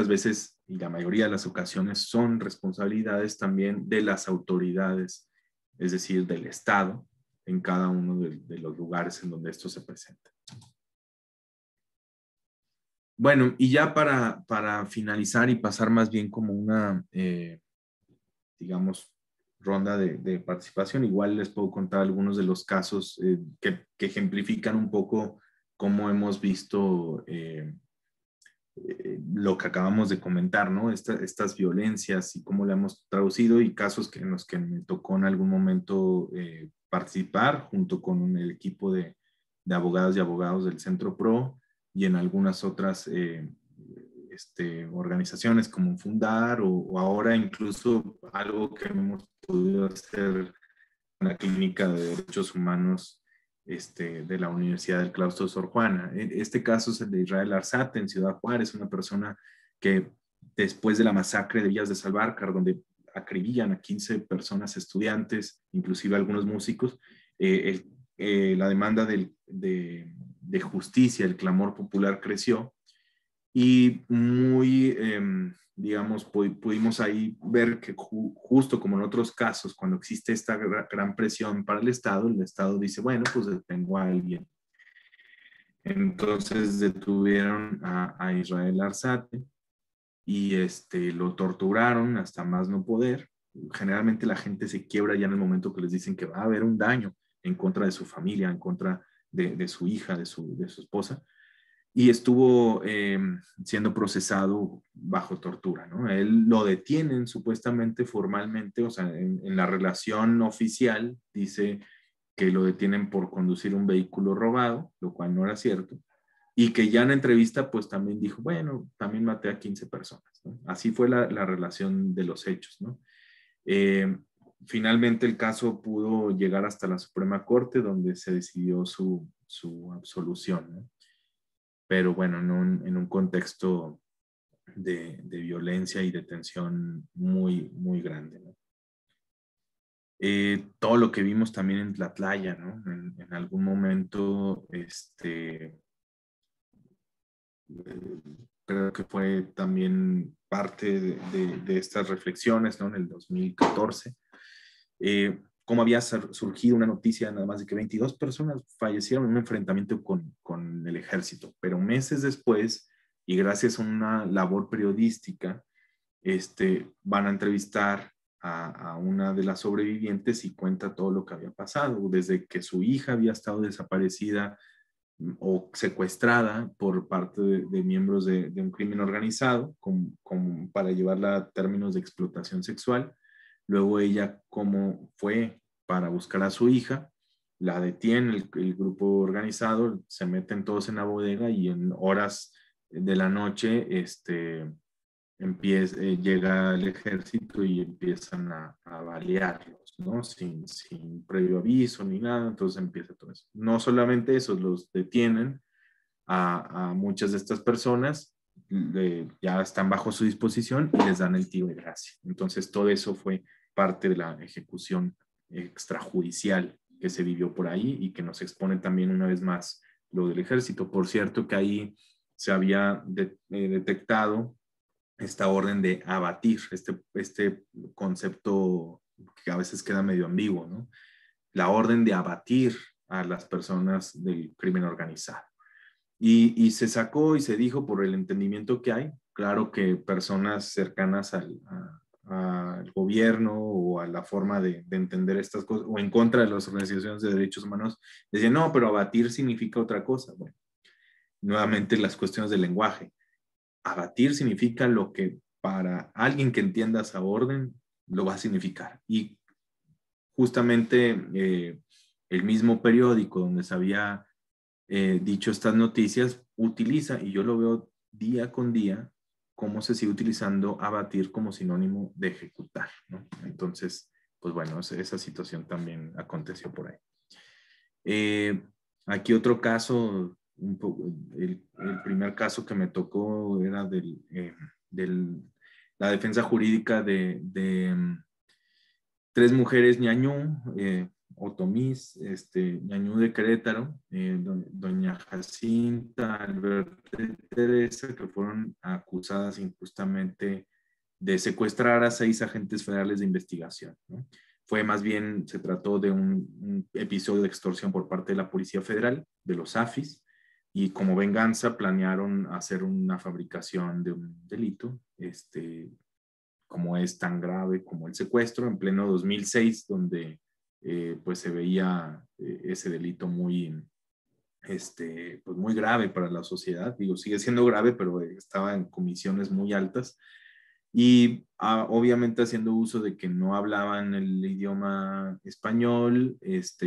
veces, y la mayoría de las ocasiones, son responsabilidades también de las autoridades, es decir, del Estado, en cada uno de los lugares en donde esto se presenta. Bueno, y ya para finalizar y pasar más bien como una, digamos, ronda de participación, igual les puedo contar algunos de los casos que ejemplifican un poco cómo hemos visto lo que acabamos de comentar, ¿no? Estas violencias y cómo le hemos traducido, y casos en los que me tocó en algún momento participar junto con el equipo de abogadas y abogados del Centro PRO, y en algunas otras organizaciones como Fundar, o ahora incluso algo que hemos podido hacer en la Clínica de Derechos Humanos de la Universidad del Claustro Sor Juana. Este caso es el de Israel Arzate en Ciudad Juárez, una persona que después de la masacre de Villas de Salvarcar, donde acribillan a 15 personas, estudiantes, inclusive algunos músicos, la demanda de justicia, el clamor popular creció, y muy, digamos, pudimos ahí ver que justo como en otros casos, cuando existe esta gran presión para el Estado dice, bueno, pues detengo a alguien. Entonces detuvieron a Israel Arzate y lo torturaron hasta más no poder. Generalmente la gente se quiebra ya en el momento que les dicen que va a haber un daño en contra de su familia, en contra de su hija, de su esposa. Y estuvo siendo procesado bajo tortura, ¿no? Él lo detienen supuestamente formalmente, o sea, en la relación oficial dice que lo detienen por conducir un vehículo robado, lo cual no era cierto, y que ya en entrevista pues también dijo, bueno, también maté a 15 personas, ¿no? Así fue la relación de los hechos, ¿no? Finalmente el caso pudo llegar hasta la Suprema Corte, donde se decidió su absolución, ¿no? Pero bueno, en un contexto de violencia y de tensión muy, muy grande, ¿no? Todo lo que vimos también en Tlatlaya, ¿no? En algún momento, creo que fue también parte de estas reflexiones, ¿no? En el 2014, cómo había surgido una noticia nada más de que 22 personas fallecieron en un enfrentamiento con el ejército, pero meses después, y gracias a una labor periodística, van a entrevistar a una de las sobrevivientes y cuenta todo lo que había pasado, desde que su hija había estado desaparecida o secuestrada por parte de miembros de un crimen organizado para llevarla a términos de explotación sexual. Luego ella cómo fue para buscar a su hija, la detiene el grupo organizado, se meten todos en la bodega y en horas de la noche llega el ejército y empiezan a balearlos, ¿no? Sin previo aviso ni nada, entonces empieza todo eso. No solamente eso, los detienen a muchas de estas personas, ya están bajo su disposición y les dan el tiro de gracia. Entonces todo eso fue parte de la ejecución extrajudicial que se vivió por ahí y que nos expone también una vez más lo del ejército. Por cierto que ahí se había detectado esta orden de abatir, este concepto que a veces queda medio ambiguo, ¿no? La orden de abatir a las personas del crimen organizado. Y se sacó y se dijo por el entendimiento que hay. Claro que personas cercanas al gobierno o a la forma de entender estas cosas, o en contra de las organizaciones de derechos humanos, decían, no, pero abatir significa otra cosa. Bueno, nuevamente las cuestiones del lenguaje. Abatir significa lo que para alguien que entienda esa orden lo va a significar. Y justamente el mismo periódico donde se había dicho estas noticias utiliza, y yo lo veo día con día, cómo se sigue utilizando abatir como sinónimo de ejecutar, ¿no? Entonces, pues bueno, esa situación también aconteció por ahí. Aquí otro caso, el primer caso que me tocó era la defensa jurídica de tres mujeres ñañú, Otomís, ñañú de Querétaro, doña Jacinta, Alberta y Teresa, que fueron acusadas injustamente de secuestrar a 6 agentes federales de investigación, ¿no? Fue más bien, se trató de un episodio de extorsión por parte de la Policía Federal, de los AFIS, y como venganza planearon hacer una fabricación de un delito, como es tan grave como el secuestro, en pleno 2006, donde pues se veía ese delito pues muy grave para la sociedad. Digo, sigue siendo grave, pero estaba en comisiones muy altas. Y obviamente haciendo uso de que no hablaban el idioma español,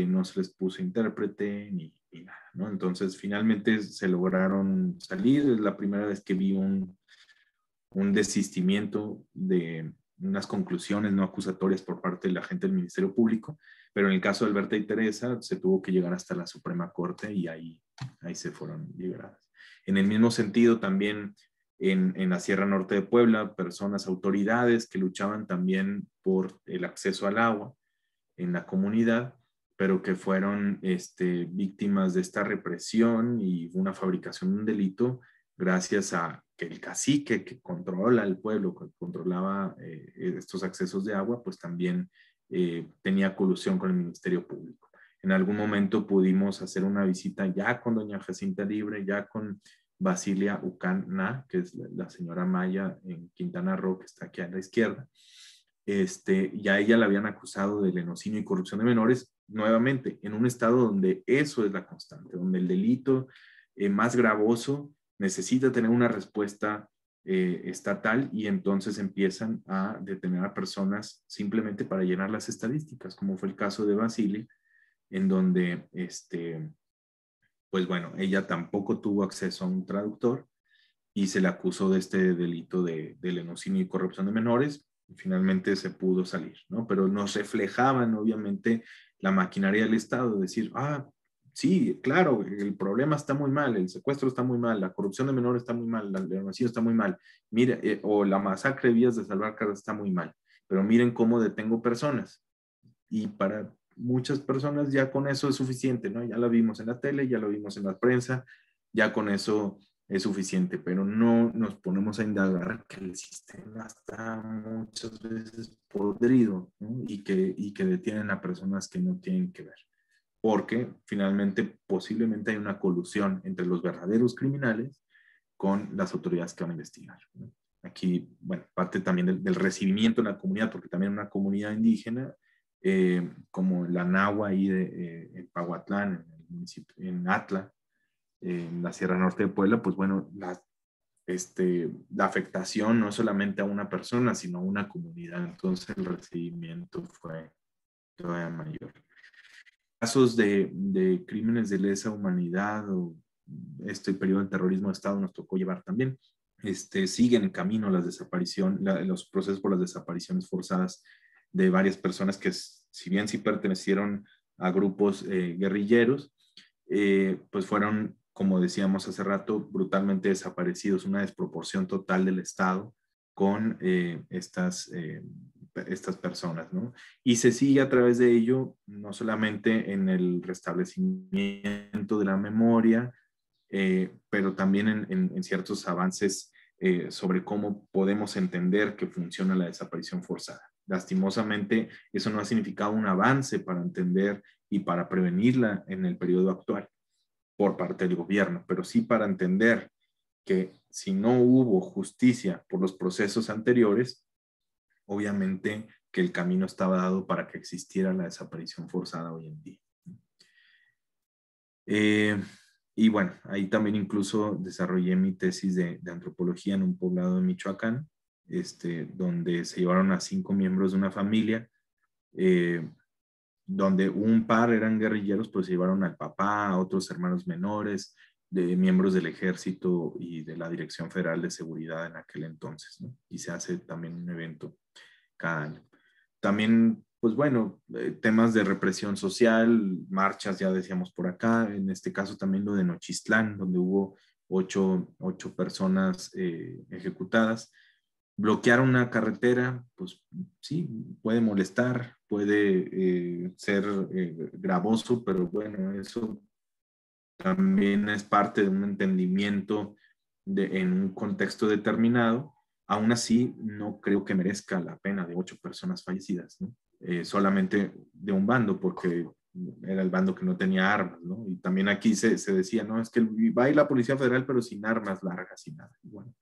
no se les puso intérprete ni nada, ¿no? Entonces finalmente se lograron salir. Es la primera vez que vi un desistimiento de unas conclusiones no acusatorias por parte de la gente del Ministerio Público, pero en el caso de Alberta y Teresa se tuvo que llegar hasta la Suprema Corte y ahí se fueron liberadas. En el mismo sentido, también en la Sierra Norte de Puebla, personas, autoridades que luchaban también por el acceso al agua en la comunidad, pero que fueron víctimas de esta represión y una fabricación de un delito gracias a que el cacique que controla el pueblo, que controlaba estos accesos de agua, pues también tenía colusión con el Ministerio Público. En algún momento pudimos hacer una visita ya con doña Jacinta Libre, ya con Basilia Ucana, que es la señora Maya en Quintana Roo, que está aquí a la izquierda. Ya ella la habían acusado de lenocinio y corrupción de menores, nuevamente, en un estado donde eso es la constante, donde el delito más gravoso necesita tener una respuesta estatal y entonces empiezan a detener a personas simplemente para llenar las estadísticas, como fue el caso de Basile, en donde, pues bueno, ella tampoco tuvo acceso a un traductor y se le acusó de este delito de lenocinio y corrupción de menores. Y finalmente se pudo salir, ¿no? Pero nos reflejaban, obviamente, la maquinaria del Estado, decir, sí, claro, el problema está muy mal, el secuestro está muy mal, la corrupción de menores está muy mal, el homicidio está muy mal, mire, o la masacre de vías de salvar carros está muy mal, pero miren cómo detengo personas. Y para muchas personas ya con eso es suficiente, ¿no? Ya lo vimos en la tele, ya lo vimos en la prensa, ya con eso es suficiente, pero no nos ponemos a indagar que el sistema está muchas veces podrido, ¿no? Y que detienen a personas que no tienen que ver, porque finalmente posiblemente hay una colusión entre los verdaderos criminales con las autoridades que van a investigar, ¿no? Aquí, bueno, parte también del recibimiento en la comunidad, porque también una comunidad indígena, como la Nahua ahí en Pahuatlán, en el municipio, en Atla, en la Sierra Norte de Puebla, pues bueno, la afectación no solamente a una persona, sino a una comunidad. Entonces el recibimiento fue todavía mayor. Casos de crímenes de lesa humanidad o este periodo del terrorismo de Estado nos tocó llevar también. Siguen en camino las desapariciones, los procesos por las desapariciones forzadas de varias personas que, si bien sí pertenecieron a grupos guerrilleros, pues fueron, como decíamos hace rato, brutalmente desaparecidos, una desproporción total del Estado con estas personas, ¿no? Y se sigue a través de ello, no solamente en el restablecimiento de la memoria, pero también en ciertos avances sobre cómo podemos entender que funciona la desaparición forzada. Lastimosamente, eso no ha significado un avance para entender y para prevenirla en el periodo actual por parte del gobierno, pero sí para entender que si no hubo justicia por los procesos anteriores, obviamente que el camino estaba dado para que existiera la desaparición forzada hoy en día. Y bueno, ahí también incluso desarrollé mi tesis de antropología en un poblado de Michoacán, donde se llevaron a 5 miembros de una familia, donde un par eran guerrilleros, pues se llevaron al papá, a otros hermanos menores, de miembros del ejército y de la Dirección Federal de Seguridad en aquel entonces, ¿no? Y se hace también un evento cada año. También, pues bueno, temas de represión social, marchas, ya decíamos por acá, en este caso también lo de Nochistlán, donde hubo 8 personas ejecutadas. Bloquear una carretera, pues sí, puede molestar, puede ser gravoso, pero bueno, eso también es parte de un entendimiento en un contexto determinado. Aún así, no creo que merezca la pena de 8 personas fallecidas, ¿no? Solamente de un bando, porque era el bando que no tenía armas, ¿no? Y también aquí se decía, no, es que va a ir la Policía Federal, pero sin armas largas y nada. Y bueno,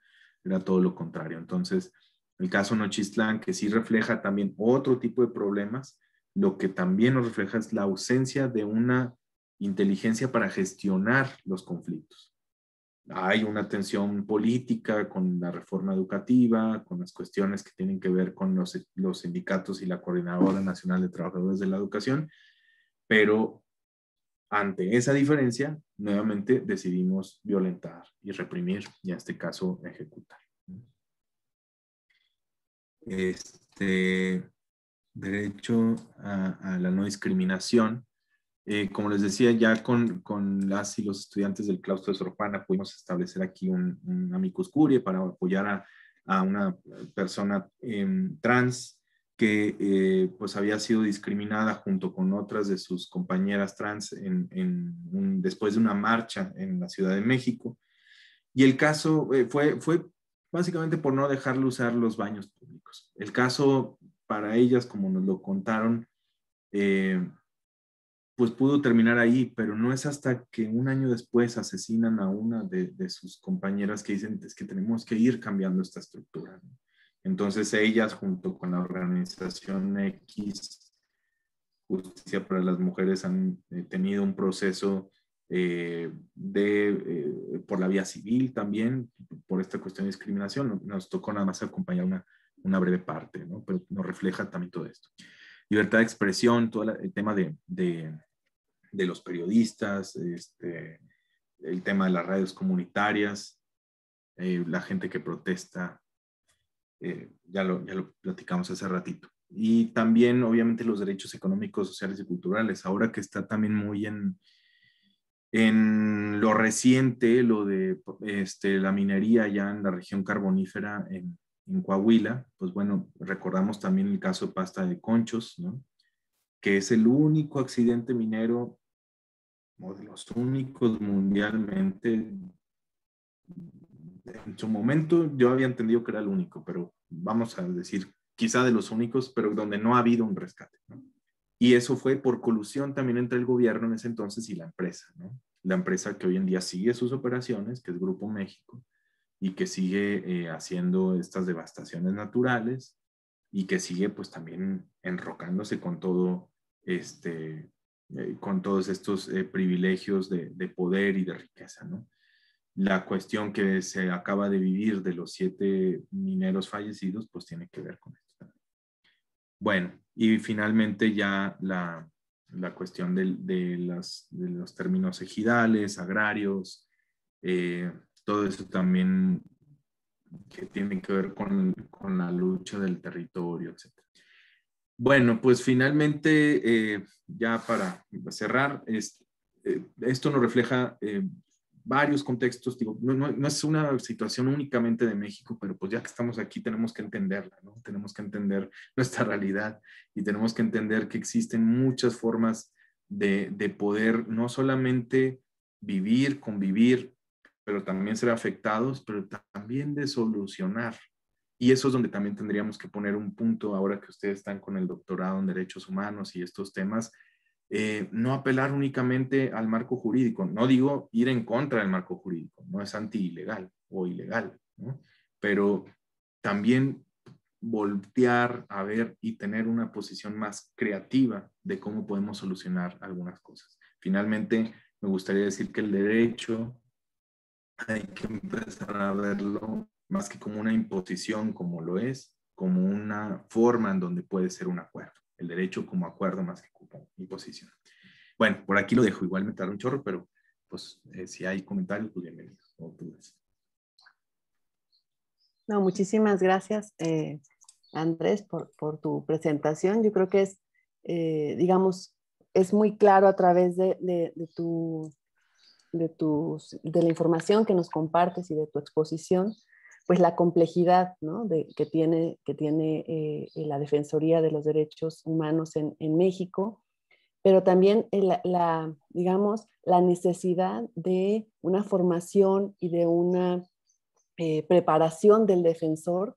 era todo lo contrario. Entonces, el caso Nochistlán, que sí refleja también otro tipo de problemas, lo que también nos refleja es la ausencia de una inteligencia para gestionar los conflictos. Hay una tensión política con la reforma educativa, con las cuestiones que tienen que ver con los sindicatos y la Coordinadora Nacional de Trabajadores de la Educación, pero ante esa diferencia, nuevamente decidimos violentar y reprimir, y en este caso ejecutar. Derecho a la no discriminación. Como les decía, ya con las y los estudiantes del claustro de Sor Juana pudimos establecer aquí un amicus curiae para apoyar a una persona trans que pues había sido discriminada junto con otras de sus compañeras trans después de una marcha en la Ciudad de México. Y el caso fue básicamente por no dejarle usar los baños públicos. El caso para ellas, como nos lo contaron, pues pudo terminar ahí, pero no es hasta que un año después asesinan a una de sus compañeras que dicen, es que tenemos que ir cambiando esta estructura, ¿no? Entonces ellas, junto con la organización X, Justicia para las Mujeres, han tenido un proceso por la vía civil también, por esta cuestión de discriminación. Nos tocó nada más acompañar una breve parte, ¿no? Pero nos refleja también todo esto. Libertad de expresión, todo el tema de los periodistas, el tema de las radios comunitarias, la gente que protesta, ya lo platicamos hace ratito. Y también, obviamente, los derechos económicos, sociales y culturales, ahora que está también muy En lo reciente, lo de la minería ya en la región carbonífera en Coahuila, pues bueno, recordamos también el caso de Pasta de Conchos, ¿no? Que es el único accidente minero, o de los únicos mundialmente. En su momento yo había entendido que era el único, pero vamos a decir, quizá de los únicos, pero donde no ha habido un rescate, ¿no? Y eso fue por colusión también entre el gobierno en ese entonces y la empresa, ¿no? La empresa que hoy en día sigue sus operaciones, que es Grupo México, y que sigue haciendo estas devastaciones naturales y que sigue pues también enrocándose con todo con todos estos privilegios de poder y de riqueza, ¿no? La cuestión que se acaba de vivir de los 7 mineros fallecidos, pues tiene que ver con esto también. Bueno, y finalmente ya la cuestión de los términos ejidales, agrarios, todo eso también que tiene que ver con la lucha del territorio, etc. Bueno, pues finalmente, ya para cerrar, esto nos refleja varios contextos, digo, no es una situación únicamente de México, pero pues ya que estamos aquí tenemos que entenderla, ¿no? Tenemos que entender nuestra realidad y tenemos que entender que existen muchas formas de poder no solamente vivir, convivir, pero también ser afectados, pero también de solucionar. Y eso es donde también tendríamos que poner un punto ahora que ustedes están con el doctorado en derechos humanos y estos temas. No apelar únicamente al marco jurídico. No digo ir en contra del marco jurídico, no es anti-ilegal o ilegal, ¿no? Pero también voltear a ver y tener una posición más creativa de cómo podemos solucionar algunas cosas. Finalmente, me gustaría decir que el derecho hay que empezar a verlo más que como una imposición, como lo es, como una forma en donde puede ser un acuerdo. El derecho como acuerdo más que como imposición. Bueno, por aquí lo dejo. Igual me tarda un chorro, pero pues si hay comentarios, pues bienvenidos. O dudas. No, muchísimas gracias, Andrés, por tu presentación. Yo creo que es, digamos, es muy claro a través de la información que nos compartes y de tu exposición, pues la complejidad, ¿no? que tiene la Defensoría de los Derechos Humanos en México, pero también digamos, la necesidad de una formación y de una preparación del defensor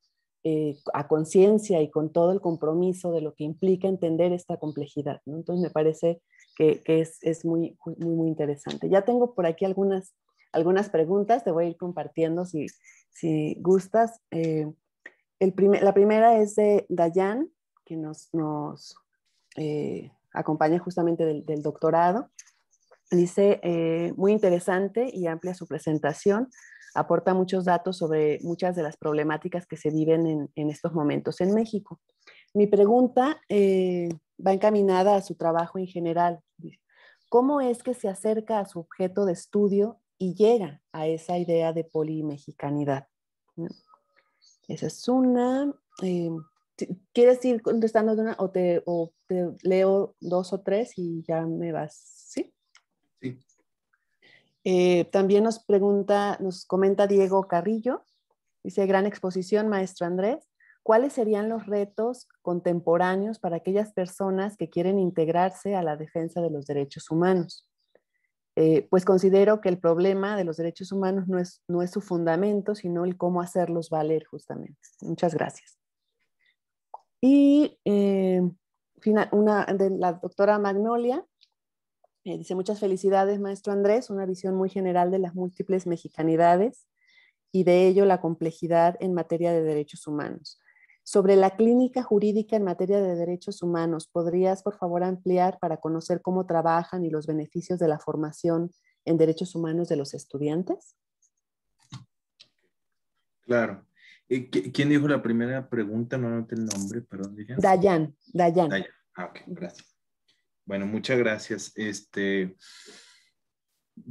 a conciencia y con todo el compromiso de lo que implica entender esta complejidad, ¿no? Entonces me parece que es muy, muy, muy interesante. Ya tengo por aquí algunas preguntas, te voy a ir compartiendo si gustas. La primera es de Dayan, que nos acompaña justamente del doctorado. Dice, muy interesante y amplia su presentación, aporta muchos datos sobre muchas de las problemáticas que se viven en estos momentos en México. Mi pregunta va encaminada a su trabajo en general. ¿Cómo es que se acerca a su objeto de estudio y llega a esa idea de polimexicanidad? Esa es una. ¿Quieres ir contestando de una o te leo 2 o 3 y ya me vas? ¿Sí? Sí. También nos comenta Diego Carrillo, dice, gran exposición, maestro Andrés. ¿Cuáles serían los retos contemporáneos para aquellas personas que quieren integrarse a la defensa de los derechos humanos? Pues considero que el problema de los derechos humanos no es su fundamento, sino el cómo hacerlos valer justamente. Muchas gracias. Y una de la doctora Magnolia, dice, muchas felicidades, maestro Andrés, una visión muy general de las múltiples mexicanidades y de ello la complejidad en materia de derechos humanos. Sobre la clínica jurídica en materia de derechos humanos, ¿podrías, por favor, ampliar para conocer cómo trabajan y los beneficios de la formación en derechos humanos de los estudiantes? Claro. ¿Quién dijo la primera pregunta? No anoté el nombre, perdón. Dayan. Ah, ok, gracias. Bueno, muchas gracias.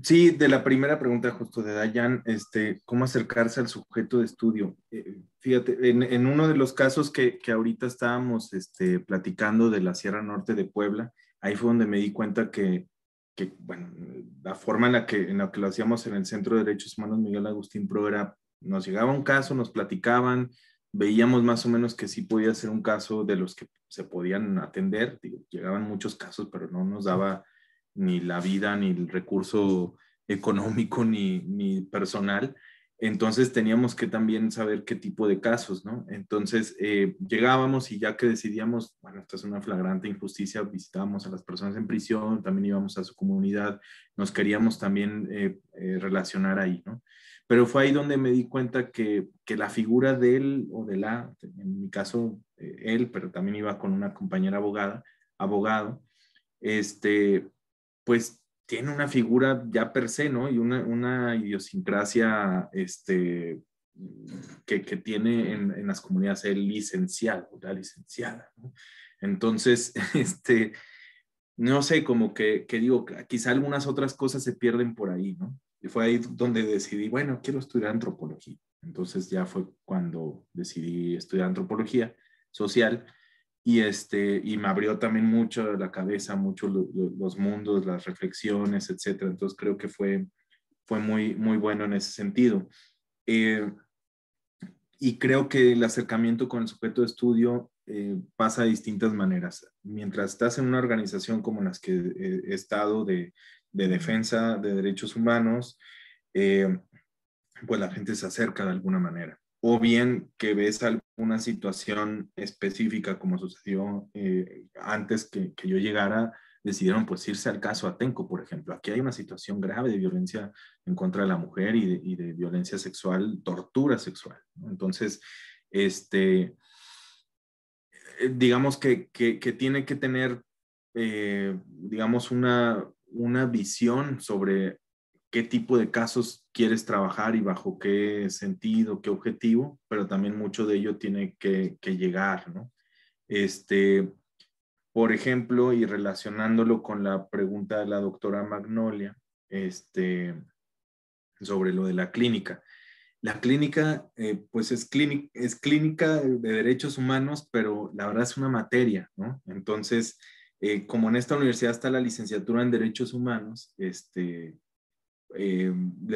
Sí, de la primera pregunta justo de Dayan, ¿cómo acercarse al sujeto de estudio? Fíjate, en uno de los casos que ahorita estábamos platicando de la Sierra Norte de Puebla, ahí fue donde me di cuenta que bueno, la forma en la que lo hacíamos en el Centro de Derechos Humanos Miguel Agustín Pro era, nos llegaba un caso, nos platicaban, veíamos más o menos que sí podía ser un caso de los que se podían atender. Digo, llegaban muchos casos, pero no nos daba ni la vida, ni el recurso económico, ni personal. Entonces teníamos que también saber qué tipo de casos, ¿no? Entonces llegábamos y ya que decidíamos, bueno, esta es una flagrante injusticia, visitábamos a las personas en prisión, también íbamos a su comunidad, nos queríamos también relacionar ahí, ¿no? Pero fue ahí donde me di cuenta que la figura de él o de en mi caso él, pero también iba con una compañera abogado, pues tiene una figura ya per se, ¿no? Y una idiosincrasia que tiene en las comunidades el licenciado, la licenciada, ¿no? Entonces, no sé, como que digo, quizá algunas otras cosas se pierden por ahí, ¿no? Y fue ahí donde decidí, bueno, quiero estudiar antropología. Entonces ya fue cuando decidí estudiar antropología social y me abrió también mucho la cabeza, mucho los mundos, las reflexiones, etcétera. Entonces creo que fue muy, muy bueno en ese sentido. Y creo que el acercamiento con el sujeto de estudio pasa de distintas maneras. Mientras estás en una organización como las que he estado de defensa de derechos humanos, pues la gente se acerca de alguna manera. O bien que ves alguna situación específica como sucedió antes que yo llegara, decidieron pues irse al caso Atenco, por ejemplo. Aquí hay una situación grave de violencia en contra de la mujer y de violencia sexual, tortura sexual, ¿no? Entonces, digamos que tiene que tener, digamos, una visión sobre qué tipo de casos quieres trabajar y bajo qué sentido, qué objetivo, pero también mucho de ello tiene que llegar, ¿no? Por ejemplo, y relacionándolo con la pregunta de la doctora Magnolia, sobre lo de la clínica. La clínica, pues es clínica de derechos humanos, pero la verdad es una materia, ¿no? Entonces, como en esta universidad está la licenciatura en derechos humanos, les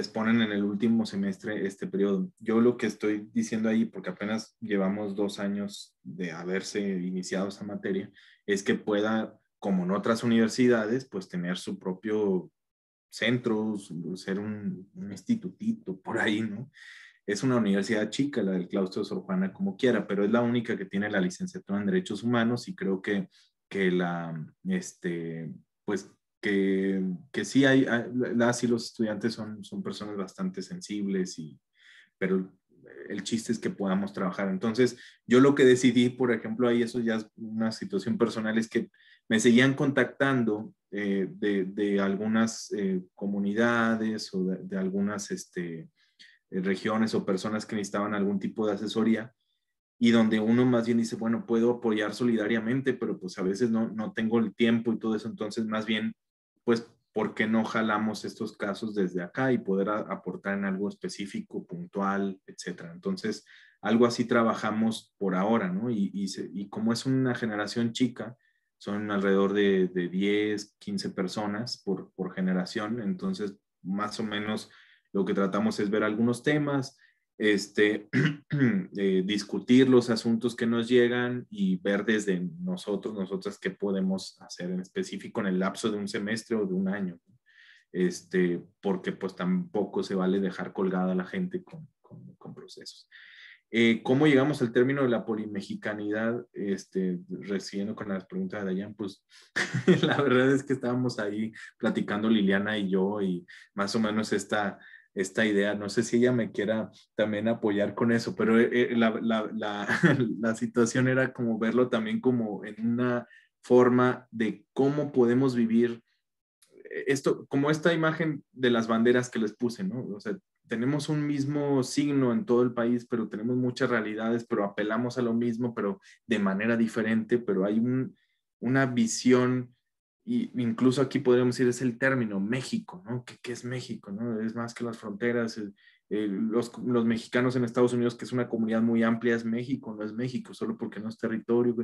ponen en el último semestre este periodo. Yo lo que estoy diciendo ahí, porque apenas llevamos 2 años de haberse iniciado esta materia, es que pueda, como en otras universidades, pues tener su propio centro, ser un institutito por ahí, ¿no? Es una universidad chica, la del Claustro de Sor Juana, como quiera, pero es la única que tiene la licenciatura en Derechos Humanos y creo que pues que sí las y los estudiantes son personas bastante sensibles, pero el chiste es que podamos trabajar. Entonces, yo lo que decidí, por ejemplo, ahí eso ya es una situación personal, es que me seguían contactando de algunas comunidades o de algunas regiones o personas que necesitaban algún tipo de asesoría y donde uno más bien dice, bueno, puedo apoyar solidariamente, pero pues a veces no tengo el tiempo y todo eso, entonces más bien, pues, ¿por qué no jalamos estos casos desde acá y poder aportar en algo específico, puntual, etcétera? Entonces, algo así trabajamos por ahora, ¿no? Y como es una generación chica, son alrededor de 10, 15 personas por generación, entonces, más o menos lo que tratamos es ver algunos temas, discutir los asuntos que nos llegan y ver desde nosotras qué podemos hacer en específico en el lapso de un semestre o de un año, ¿no? Porque pues tampoco se vale dejar colgada a la gente con procesos. ¿Cómo llegamos al término de la polimexicanidad? Recibiendo con las preguntas de Dayan, pues la verdad es que estábamos ahí platicando Liliana y yo y más o menos esta idea, no sé si ella me quiera también apoyar con eso, pero la situación era como verlo también como en una forma de cómo podemos vivir esto, como esta imagen de las banderas que les puse, ¿no? O sea, tenemos un mismo signo en todo el país, pero tenemos muchas realidades, pero apelamos a lo mismo, pero de manera diferente, pero hay una visión, y incluso aquí podríamos decir, es el término México, ¿no? ¿Qué es México, no? Es más que las fronteras, los mexicanos en Estados Unidos, que es una comunidad muy amplia, es México, no es México, solo porque no es territorio.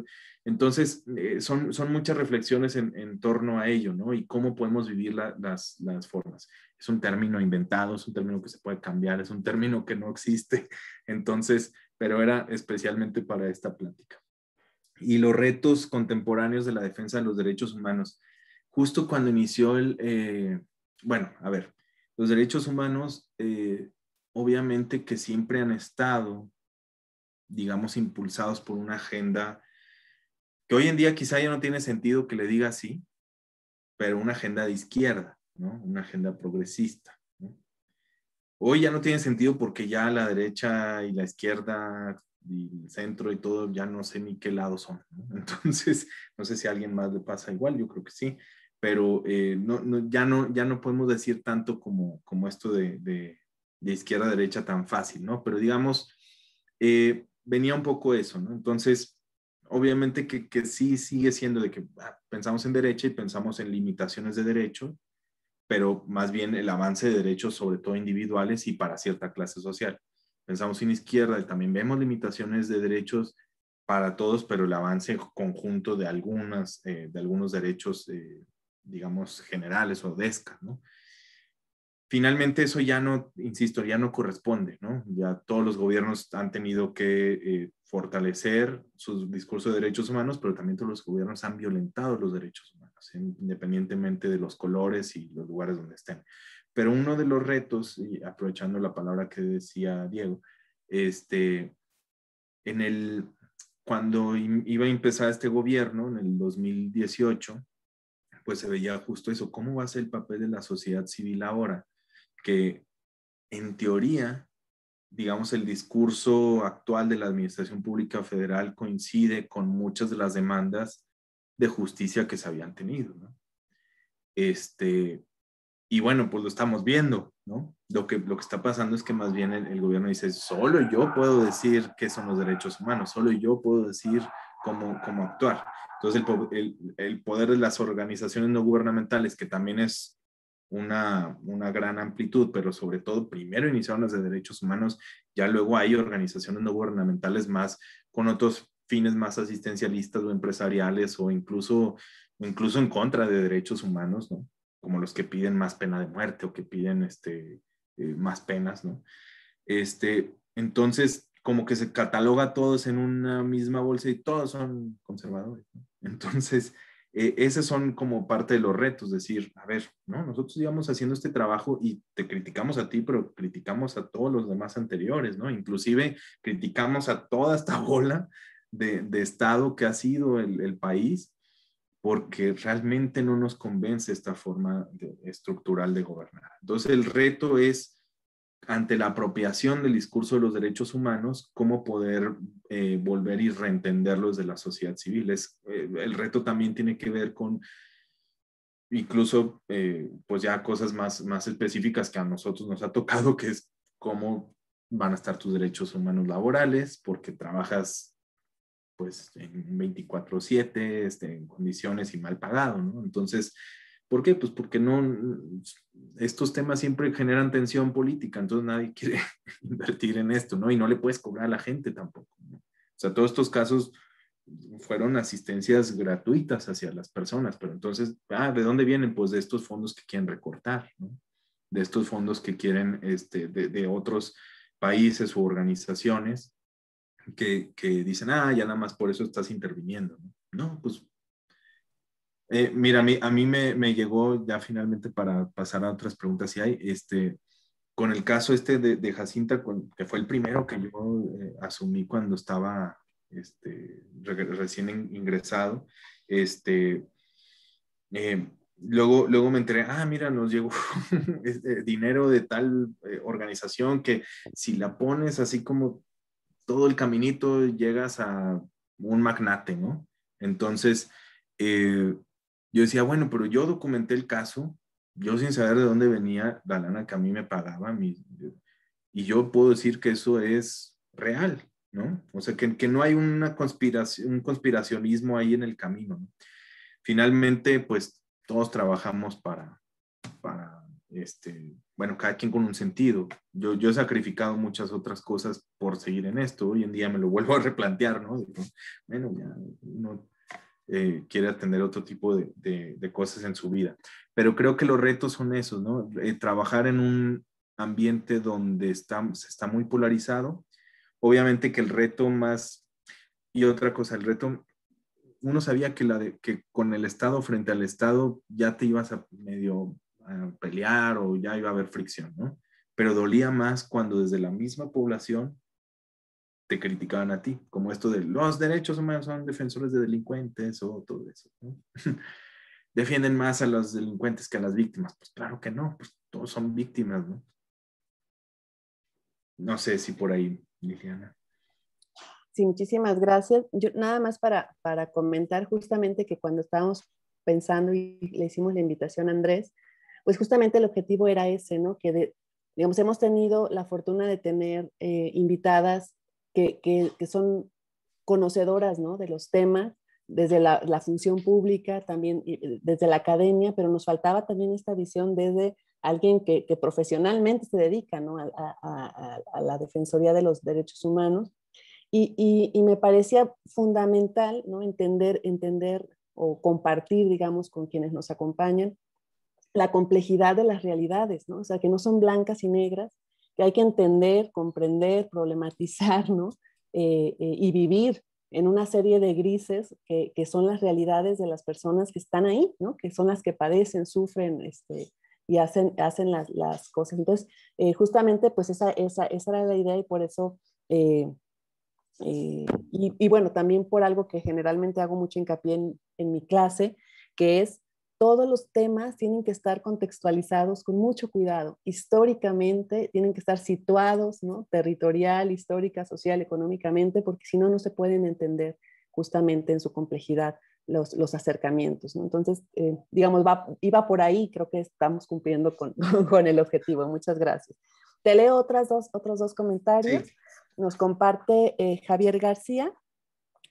Entonces, son muchas reflexiones en torno a ello, ¿no? Y cómo podemos vivir las formas. Es un término inventado, es un término que se puede cambiar, es un término que no existe. Entonces, pero era especialmente para esta plática. Y los retos contemporáneos de la defensa de los derechos humanos. Justo cuando inició los derechos humanos, obviamente que siempre han estado, digamos, impulsados por una agenda que hoy en día quizá ya no tiene sentido que le diga así, pero una agenda de izquierda, ¿no? Una agenda progresista, ¿no? Hoy ya no tiene sentido porque ya la derecha y la izquierda y el centro y todo, ya no sé ni qué lado son, ¿no? Entonces, no sé si a alguien más le pasa igual, yo creo que sí, pero ya no podemos decir tanto como esto de izquierda a derecha tan fácil, ¿no? Pero digamos, venía un poco eso, ¿no? Entonces, obviamente que sí sigue siendo de que pensamos en derecha y pensamos en limitaciones de derecho, pero más bien el avance de derechos, sobre todo individuales y para cierta clase social. Pensamos en izquierda y también vemos limitaciones de derechos para todos, pero el avance conjunto de algunos derechos, digamos, generales o DESCA, ¿no? Finalmente eso ya no, insisto, ya no corresponde, ¿no? Ya todos los gobiernos han tenido que fortalecer su discurso de derechos humanos, pero también todos los gobiernos han violentado los derechos humanos, independientemente de los colores y los lugares donde estén. Pero uno de los retos, y aprovechando la palabra que decía Diego, cuando iba a empezar este gobierno, en el 2018, pues se veía justo eso, ¿cómo va a ser el papel de la sociedad civil ahora? Que en teoría, digamos, el discurso actual de la Administración Pública Federal coincide con muchas de las demandas de justicia que se habían tenido, ¿no? Y bueno, pues lo estamos viendo, ¿no? Lo que está pasando es que más bien el gobierno dice, solo yo puedo decir qué son los derechos humanos, solo yo puedo decir cómo actuar. Entonces, el poder de las organizaciones no gubernamentales, que también es una gran amplitud, pero sobre todo primero iniciaron las de derechos humanos, ya luego hay organizaciones no gubernamentales más con otros fines más asistencialistas o empresariales o incluso en contra de derechos humanos, ¿no? Como los que piden más pena de muerte o que piden más penas, ¿no? Entonces, como que se cataloga a todos en una misma bolsa y todos son conservadores, ¿no? Entonces, esos son como parte de los retos, decir, a ver, ¿no? Nosotros íbamos haciendo este trabajo y te criticamos a ti, pero criticamos a todos los demás anteriores, ¿no? Inclusive criticamos a toda esta bola de Estado que ha sido el país, porque realmente no nos convence esta forma estructural de gobernar. Entonces el reto es, ante la apropiación del discurso de los derechos humanos, cómo poder volver y reentenderlos de la sociedad civil. El reto también tiene que ver con incluso pues ya cosas más específicas que a nosotros nos ha tocado, que es cómo van a estar tus derechos humanos laborales, porque trabajas pues en 24/7, en condiciones y mal pagado, ¿no? Entonces, ¿por qué? Pues porque estos temas siempre generan tensión política, entonces nadie quiere invertir en esto, ¿no? Y no le puedes cobrar a la gente tampoco, ¿no? O sea, todos estos casos fueron asistencias gratuitas hacia las personas, pero entonces, ¿de dónde vienen? Pues de estos fondos que quieren recortar, ¿no? De estos fondos que quieren, de otros países u organizaciones que dicen, ya nada más por eso estás interviniendo, ¿no? No, pues, mira, a mí me llegó ya finalmente para pasar a otras preguntas si hay, con el caso de Jacinta, que fue el primero que yo asumí cuando estaba recién ingresado, luego me enteré, mira, nos llegó dinero de tal organización que si la pones así como todo el caminito llegas a un magnate, ¿no? Entonces, yo decía, bueno, pero yo documenté el caso, yo sin saber de dónde venía la lana que a mí me pagaba, y yo puedo decir que eso es real, ¿no? O sea, que no hay un conspiracionismo ahí en el camino, ¿no? Finalmente, pues todos trabajamos para bueno, cada quien con un sentido. Yo he sacrificado muchas otras cosas por seguir en esto. Hoy en día me lo vuelvo a replantear, ¿no? Digo, bueno, ya uno quiere atender otro tipo de cosas en su vida. Pero creo que los retos son esos, ¿no? Trabajar en un ambiente donde se está muy polarizado. Obviamente que el reto más... Y otra cosa, el reto... Uno sabía que con el Estado, frente al Estado, ya te ibas a medio a pelear o ya iba a haber fricción, ¿no? Pero dolía más cuando desde la misma población te criticaban a ti, como esto de los derechos humanos son defensores de delincuentes o todo eso, ¿no? Defienden más a los delincuentes que a las víctimas. Pues claro que no, pues todos son víctimas, ¿no? No sé si por ahí, Liliana. Sí, muchísimas gracias. Yo nada más para comentar justamente que cuando estábamos pensando y le hicimos la invitación a Andrés, pues justamente el objetivo era ese, ¿no? Que digamos, hemos tenido la fortuna de tener invitadas que son conocedoras, ¿no? De los temas, desde la función pública, también desde la academia, pero nos faltaba también esta visión desde alguien que profesionalmente se dedica, ¿no? A la Defensoría de los Derechos Humanos. Y me parecía fundamental, ¿no? entender o compartir, digamos, con quienes nos acompañan, la complejidad de las realidades, ¿no? O sea, que no son blancas y negras, que hay que entender, comprender, problematizar, ¿no? Y vivir en una serie de grises que son las realidades de las personas que están ahí, ¿no? Que son las que padecen, sufren, y hacen las cosas. Entonces, justamente, pues esa era la idea y por eso... y bueno, también por algo que generalmente hago mucho hincapié en mi clase, que es todos los temas tienen que estar contextualizados con mucho cuidado. Históricamente tienen que estar situados, ¿no? Territorial, histórica, social, económicamente, porque si no, no se pueden entender justamente en su complejidad los acercamientos, ¿no? Entonces, digamos, iba por ahí, creo que estamos cumpliendo con el objetivo. Muchas gracias. Te leo otros dos comentarios. Sí. Nos comparte Javier García,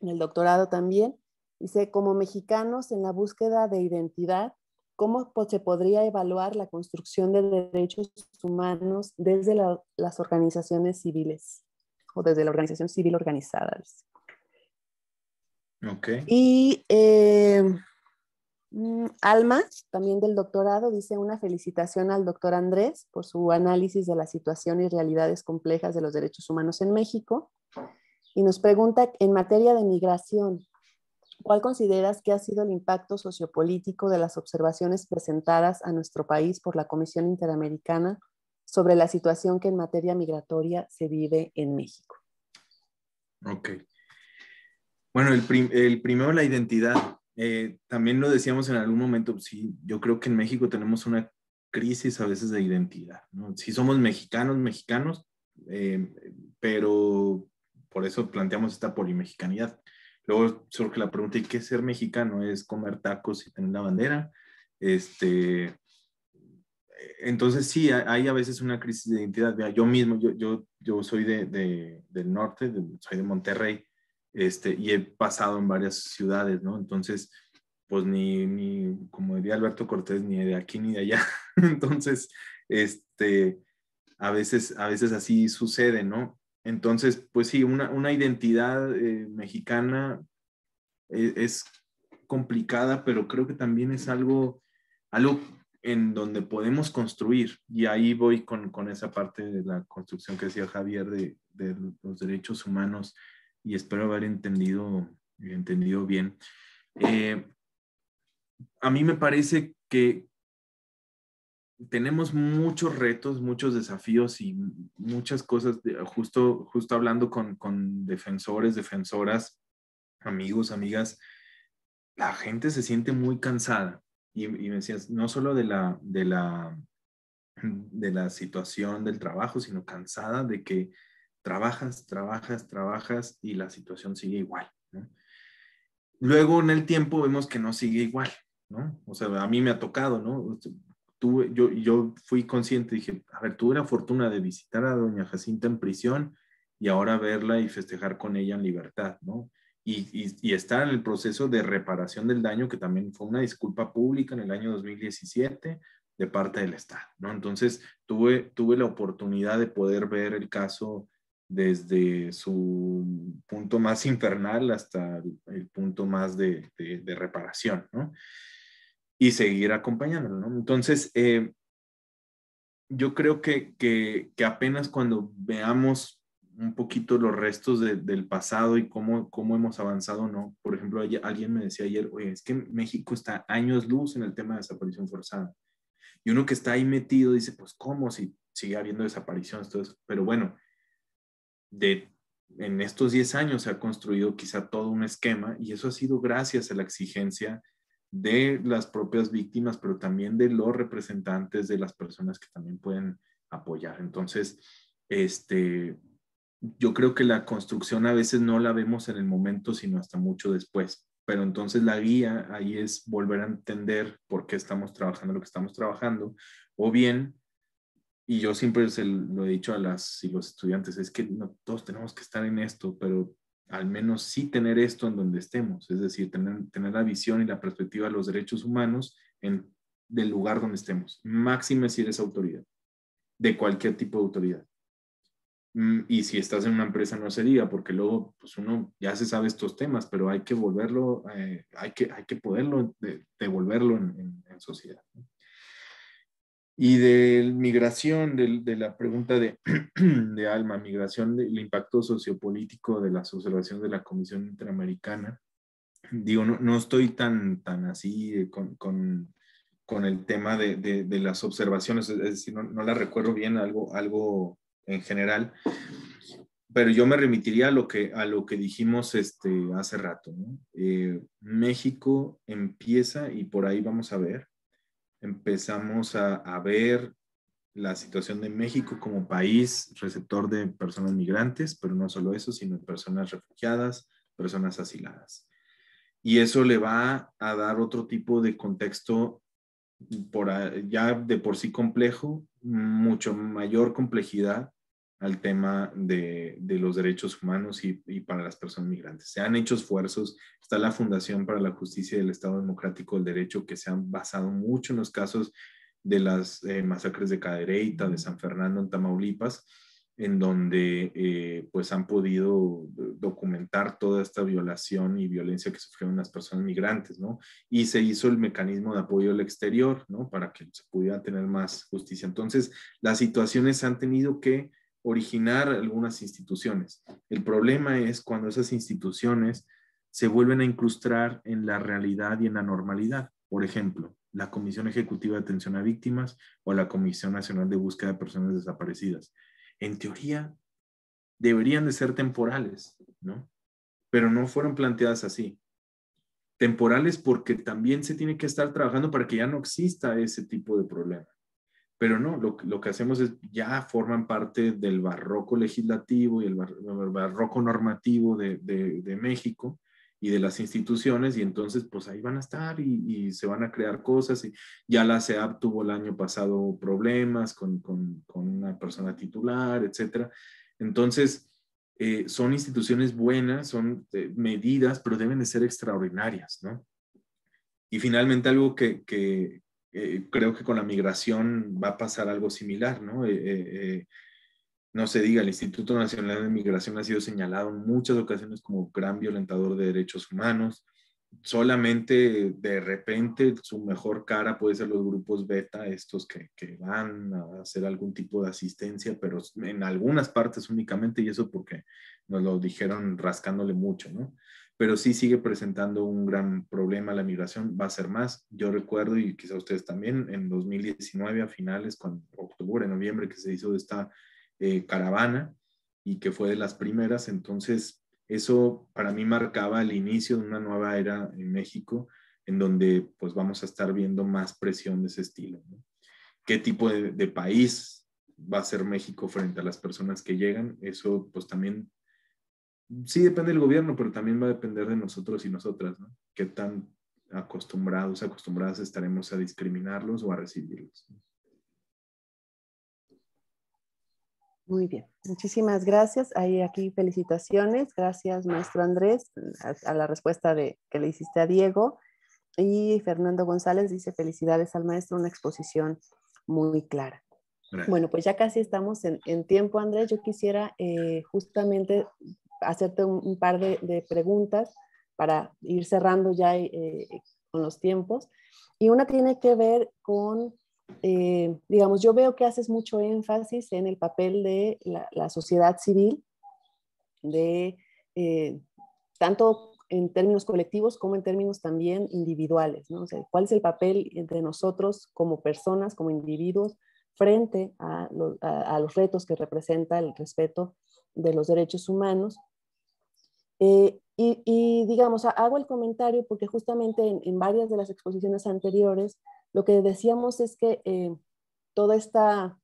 en el doctorado también. Dice, como mexicanos en la búsqueda de identidad, ¿cómo se podría evaluar la construcción de derechos humanos desde las organizaciones civiles o desde la organización civil organizada? Ok. Y Alma, también del doctorado, dice una felicitación al doctor Andrés por su análisis de la situación y realidades complejas de los derechos humanos en México. Y nos pregunta, en materia de migración, ¿cuál consideras que ha sido el impacto sociopolítico de las observaciones presentadas a nuestro país por la Comisión Interamericana sobre la situación que en materia migratoria se vive en México? Ok. Bueno, el primero, la identidad. También lo decíamos en algún momento, sí, yo creo que en México tenemos una crisis a veces de identidad, ¿no? Sí somos mexicanos, pero por eso planteamos esta polimexicanidad. Luego surge la pregunta, ¿y qué es ser mexicano? ¿Es comer tacos y tener la bandera? Entonces sí, hay a veces una crisis de identidad. Mira, yo mismo, yo soy del norte, soy de Monterrey, y he pasado en varias ciudades, ¿no? Entonces, pues como diría Alberto Cortés, ni de aquí ni de allá. Entonces, a veces así sucede, ¿no? Entonces, pues sí, una identidad mexicana es complicada, pero creo que también es algo en donde podemos construir. Y ahí voy con esa parte de la construcción que decía Javier de los derechos humanos y espero haber entendido bien. A mí me parece que tenemos muchos retos, muchos desafíos y muchas cosas, justo hablando con defensores, defensoras, amigos, amigas, la gente se siente muy cansada. Y me decías, no solo de la situación del trabajo, sino cansada de que trabajas y la situación sigue igual, ¿no? Luego en el tiempo vemos que no sigue igual, ¿no? O sea, a mí me ha tocado, ¿no? Yo fui consciente, dije, a ver, tuve la fortuna de visitar a doña Jacinta en prisión y ahora verla y festejar con ella en libertad, ¿no? Y estar en el proceso de reparación del daño, que también fue una disculpa pública en el año 2017, de parte del Estado, ¿no? Entonces, tuve la oportunidad de poder ver el caso desde su punto más infernal hasta el punto más de reparación, ¿no? Y seguir acompañándolo, ¿no? Entonces, yo creo que apenas cuando veamos un poquito los restos del pasado y cómo hemos avanzado, ¿no? Por ejemplo, alguien me decía ayer, oye, es que México está años luz en el tema de desaparición forzada. Y uno que está ahí metido dice, pues, ¿cómo? Si sigue habiendo desapariciones, todo eso. Pero bueno, en estos 10 años se ha construido quizá todo un esquema y eso ha sido gracias a la exigencia de las propias víctimas, pero también de los representantes de las personas que también pueden apoyar. Entonces, yo creo que la construcción a veces no la vemos en el momento, sino hasta mucho después. Pero entonces la guía ahí es volver a entender por qué estamos trabajando lo que estamos trabajando, o bien, y yo siempre lo he dicho a las y los estudiantes, es que no todos tenemos que estar en esto, pero al menos sí tener esto en donde estemos, es decir, tener la visión y la perspectiva de los derechos humanos del lugar donde estemos. Máxime si eres autoridad, de cualquier tipo de autoridad. Y si estás en una empresa no se diga, porque luego pues uno ya se sabe estos temas, pero hay que volverlo, hay que poderlo devolverlo en sociedad. Y de migración, de la pregunta de Alma, migración, el impacto sociopolítico de las observaciones de la Comisión Interamericana. Digo, no estoy tan así con el tema de las observaciones, es decir, no la recuerdo bien, algo en general, pero yo me remitiría a lo que dijimos hace rato, ¿no? México empieza, y por ahí vamos a ver, empezamos a ver la situación de México como país receptor de personas migrantes, pero no solo eso, sino de personas refugiadas, personas asiladas. Y eso le va a dar otro tipo de contexto ya de por sí complejo, mucho mayor complejidad al tema de los derechos humanos y para las personas migrantes. Se han hecho esfuerzos, está la Fundación para la Justicia y el Estado Democrático del Derecho, que se han basado mucho en los casos de las masacres de Cadereyta, de San Fernando en Tamaulipas, en donde pues han podido documentar toda esta violación y violencia que sufrieron las personas migrantes, ¿no? Y se hizo el mecanismo de apoyo al exterior, ¿no? Para que se pudiera tener más justicia. Entonces, las situaciones han tenido que originar algunas instituciones. El problema es cuando esas instituciones se vuelven a incrustar en la realidad y en la normalidad. Por ejemplo, la Comisión Ejecutiva de Atención a Víctimas o la Comisión Nacional de Búsqueda de Personas Desaparecidas. En teoría, deberían de ser temporales, ¿no? Pero no fueron planteadas así. Temporales porque también se tiene que estar trabajando para que ya no exista ese tipo de problema. Pero no, lo que hacemos es ya forman parte del barroco legislativo y el barroco normativo de México y de las instituciones, y entonces pues ahí van a estar y se van a crear cosas. Y ya la CEAP tuvo el año pasado problemas con una persona titular, etcétera. Entonces, son instituciones buenas, son medidas, pero deben de ser extraordinarias, ¿no? Y finalmente algo que creo que con la migración va a pasar algo similar, ¿no? No se diga, el Instituto Nacional de Migración ha sido señalado en muchas ocasiones como gran violentador de derechos humanos. Solamente de repente su mejor cara puede ser los grupos beta, estos que van a hacer algún tipo de asistencia, pero en algunas partes únicamente, y eso porque nos lo dijeron rascándole mucho, ¿no? Pero sí sigue presentando un gran problema la migración, va a ser más. Yo recuerdo, y quizá ustedes también, en 2019 a finales, con octubre, noviembre, que se hizo esta caravana y que fue de las primeras, entonces eso para mí marcaba el inicio de una nueva era en México, en donde pues vamos a estar viendo más presión de ese estilo, ¿no? ¿Qué tipo de país va a ser México frente a las personas que llegan? Eso pues también sí depende del gobierno, pero también va a depender de nosotros y nosotras, ¿no? ¿Qué tan acostumbradas estaremos a discriminarlos o a recibirlos? Muy bien, muchísimas gracias. Aquí felicitaciones. Gracias, maestro Andrés, a la respuesta que le hiciste a Diego. Y Fernando González dice, felicidades al maestro, una exposición muy clara. Gracias. Bueno, pues ya casi estamos en tiempo, Andrés. Yo quisiera justamente hacerte un par de preguntas para ir cerrando ya con los tiempos. Y una tiene que ver con, digamos, yo veo que haces mucho énfasis en el papel de la sociedad civil, de tanto en términos colectivos como en términos también individuales, ¿no? O sea, ¿cuál es el papel de nosotros como personas, como individuos, frente a los retos que representa el respeto de los derechos humanos? Y digamos, hago el comentario porque justamente en varias de las exposiciones anteriores lo que decíamos es que toda esta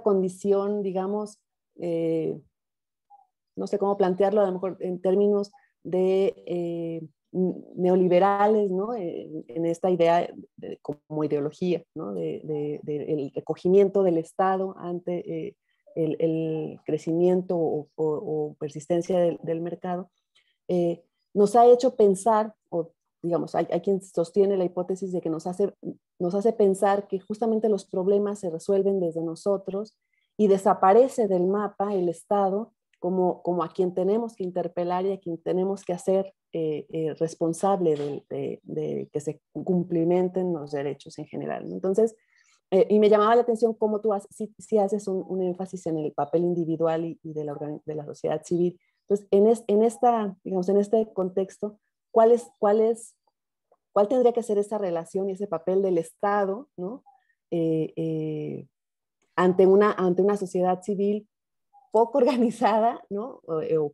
condición, digamos, no sé cómo plantearlo, a lo mejor en términos de neoliberales, ¿no? En esta idea como ideología, ¿no? El recogimiento del Estado ante el crecimiento o persistencia del mercado, nos ha hecho pensar, o digamos, hay quien sostiene la hipótesis de que nos hace pensar que justamente los problemas se resuelven desde nosotros y desaparece del mapa el Estado como a quien tenemos que interpelar y a quien tenemos que hacer responsable de que se cumplimenten los derechos en general, ¿no? Entonces, y me llamaba la atención cómo tú sí haces un énfasis en el papel individual y de la sociedad civil. Entonces, digamos, en este contexto, ¿cuál tendría que ser esa relación y ese papel del Estado, ¿no? Ante una sociedad civil poco organizada, ¿no?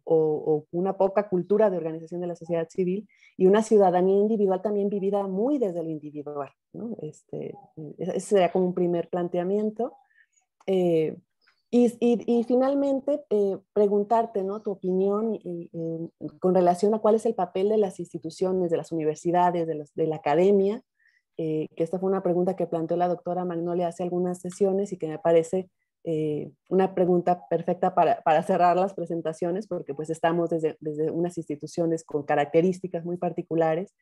O una poca cultura de organización de la sociedad civil y una ciudadanía individual también vivida muy desde lo individual, ¿no? Ese sería como un primer planteamiento. Y finalmente, preguntarte, ¿no? Tu opinión con relación a cuál es el papel de las instituciones, de las universidades, de la academia, que esta fue una pregunta que planteó la doctora Magnolia hace algunas sesiones y que me parece una pregunta perfecta para cerrar las presentaciones, porque pues estamos desde unas instituciones con características muy particulares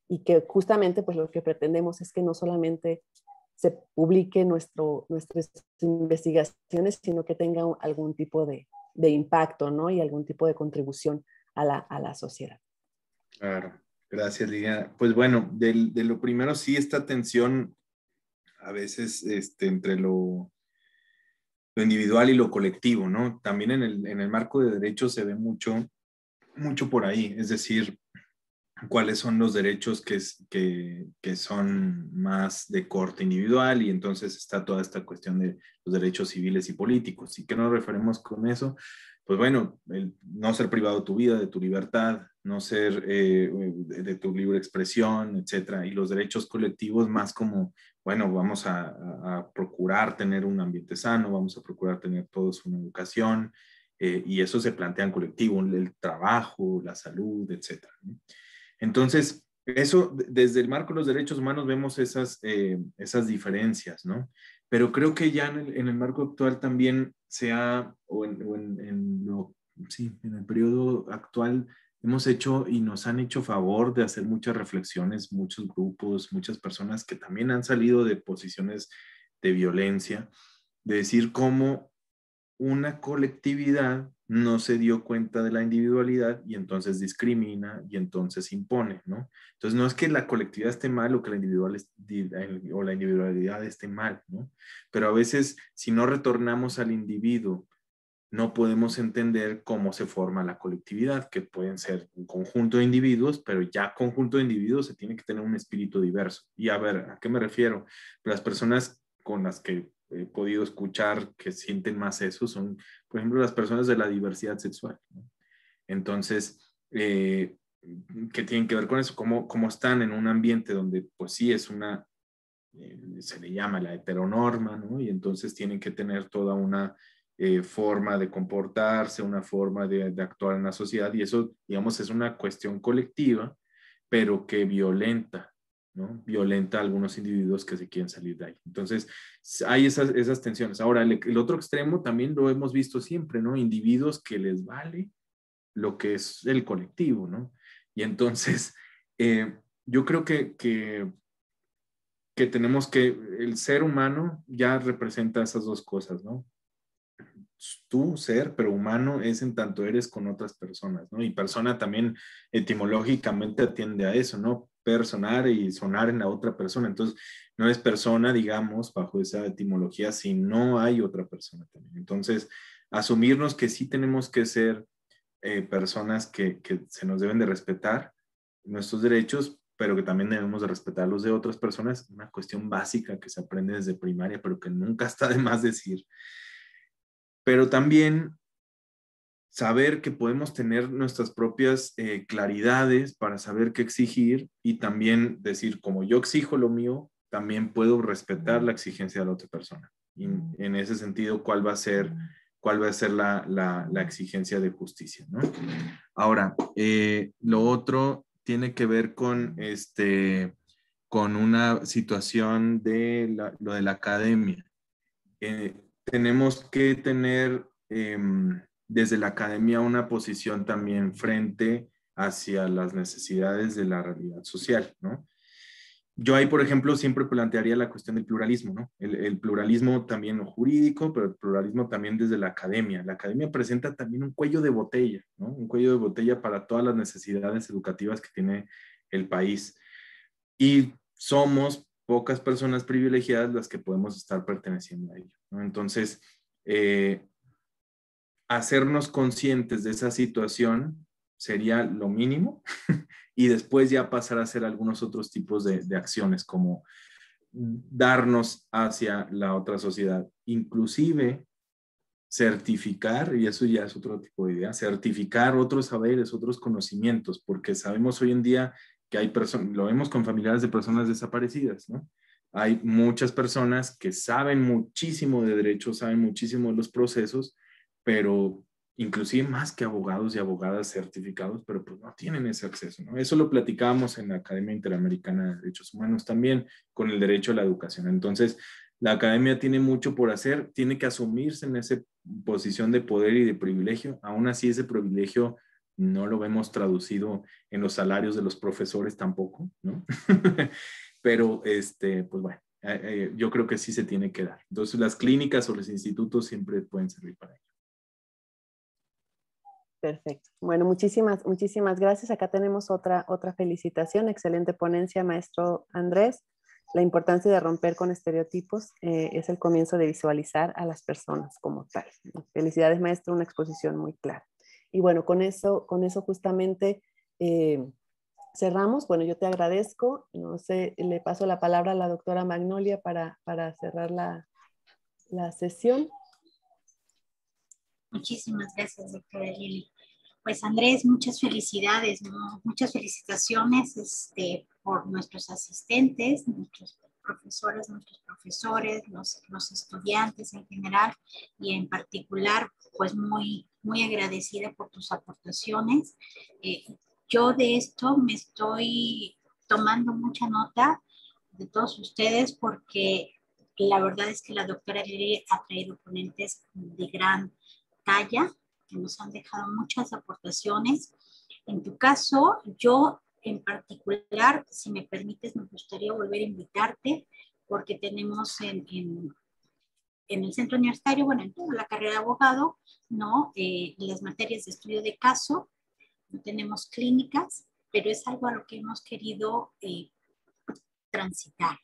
y que justamente pues lo que pretendemos es que no solamente se publique nuestras investigaciones, sino que tenga algún tipo de impacto, ¿no? Y algún tipo de contribución a la sociedad. Claro, gracias, Lidia. Pues bueno, de lo primero sí, esta tensión a veces entre lo individual y lo colectivo, ¿no? También en el marco de derechos se ve mucho por ahí, es decir, cuáles son los derechos que son más de corte individual y entonces está toda esta cuestión de los derechos civiles y políticos. ¿Y qué nos referimos con eso? Pues bueno, el no ser privado de tu vida, de tu libertad, no ser de tu libre expresión, etcétera. Y los derechos colectivos más como, bueno, vamos a procurar tener un ambiente sano, vamos a procurar tener todos una educación, y eso se plantea en colectivo, el trabajo, la salud, etcétera, ¿no? Entonces, eso, desde el marco de los derechos humanos vemos esas diferencias, ¿no? Pero creo que ya en el marco actual también en el periodo actual hemos hecho y nos han hecho favor de hacer muchas reflexiones, muchos grupos, muchas personas que también han salido de posiciones de violencia, de decir cómo una colectividad no se dio cuenta de la individualidad y entonces discrimina y entonces impone, ¿no? Entonces no es que la colectividad esté mal o que la individualidad esté mal, ¿no? Pero a veces si no retornamos al individuo, no podemos entender cómo se forma la colectividad, que pueden ser un conjunto de individuos, pero ya conjunto de individuos se tiene que tener un espíritu diverso. Y a ver, ¿a qué me refiero? Las personas con las que he podido escuchar que sienten más eso son, por ejemplo, las personas de la diversidad sexual, ¿no? Entonces, ¿qué tienen que ver con eso? ¿Cómo están en un ambiente donde, pues sí, es se le llama la heteronorma, ¿no? Y entonces tienen que tener toda una forma de comportarse, una forma de actuar en la sociedad, y eso, digamos, es una cuestión colectiva, pero que violenta, ¿no? Violenta a algunos individuos que se quieren salir de ahí. Entonces, hay esas tensiones. Ahora, el otro extremo también lo hemos visto siempre, ¿no? Individuos que les vale lo que es el colectivo, ¿no? Y entonces, yo creo que tenemos el ser humano ya representa esas dos cosas, ¿no? Tú, ser, pero humano es en tanto eres con otras personas, ¿no? Y persona también etimológicamente atiende a eso, ¿no? Personar y sonar en la otra persona. Entonces, no es persona, digamos, bajo esa etimología, si no hay otra persona también. Entonces, asumirnos que sí tenemos que ser personas que se nos deben de respetar nuestros derechos, pero que también debemos de respetar los de otras personas, una cuestión básica que se aprende desde primaria, pero que nunca está de más decir. Pero también saber que podemos tener nuestras propias claridades para saber qué exigir y también decir, como yo exijo lo mío, también puedo respetar la exigencia de la otra persona. Y en ese sentido, ¿cuál va a ser la exigencia de justicia, ¿no? Ahora, lo otro tiene que ver con una situación de lo de la academia. Tenemos que tener desde la academia una posición también frente hacia las necesidades de la realidad social, ¿no? Yo ahí, por ejemplo, siempre plantearía la cuestión del pluralismo, ¿no? El pluralismo también jurídico, pero el pluralismo también desde la academia. La academia presenta también un cuello de botella, ¿no? Un cuello de botella para todas las necesidades educativas que tiene el país. Y somos pocas personas privilegiadas las que podemos estar perteneciendo a ello, ¿no? Entonces, hacernos conscientes de esa situación sería lo mínimo y después ya pasar a hacer algunos otros tipos de acciones como darnos hacia la otra sociedad, inclusive certificar, y eso ya es otro tipo de idea, certificar otros saberes, otros conocimientos, porque sabemos hoy en día que hay personas, lo vemos con familiares de personas desaparecidas, ¿no? Hay muchas personas que saben muchísimo de derechos, saben muchísimo de los procesos, pero inclusive más que abogados y abogadas certificados, pero pues no tienen ese acceso, ¿no? Eso lo platicábamos en la Academia Interamericana de Derechos Humanos también, con el derecho a la educación. Entonces, la academia tiene mucho por hacer, tiene que asumirse en esa posición de poder y de privilegio. Aún así, ese privilegio no lo vemos traducido en los salarios de los profesores tampoco, ¿no? Pero, pues bueno, yo creo que sí se tiene que dar. Entonces, las clínicas o los institutos siempre pueden servir para ello. Perfecto. Bueno, muchísimas gracias. Acá tenemos otra felicitación. Excelente ponencia, maestro Andrés. La importancia de romper con estereotipos es el comienzo de visualizar a las personas como tal. Felicidades, maestro, una exposición muy clara. Y bueno, con eso justamente cerramos. Bueno, yo te agradezco. No sé, le paso la palabra a la doctora Magnolia para cerrar la sesión. Muchísimas gracias, doctora Lili. Pues Andrés, muchas felicidades, ¿no? Muchas felicitaciones por nuestros asistentes, nuestros profesores, nuestros profesores, los estudiantes en general y en particular, pues muy agradecida por tus aportaciones. Yo de esto me estoy tomando mucha nota de todos ustedes porque la verdad es que la doctora Lili ha traído ponentes de gran talla que nos han dejado muchas aportaciones. En tu caso, yo en particular, si me permites, me gustaría volver a invitarte porque tenemos en el centro universitario, bueno, en toda la carrera de abogado, ¿no? Las materias de estudio de caso, no tenemos clínicas, pero es algo a lo que hemos querido transitar.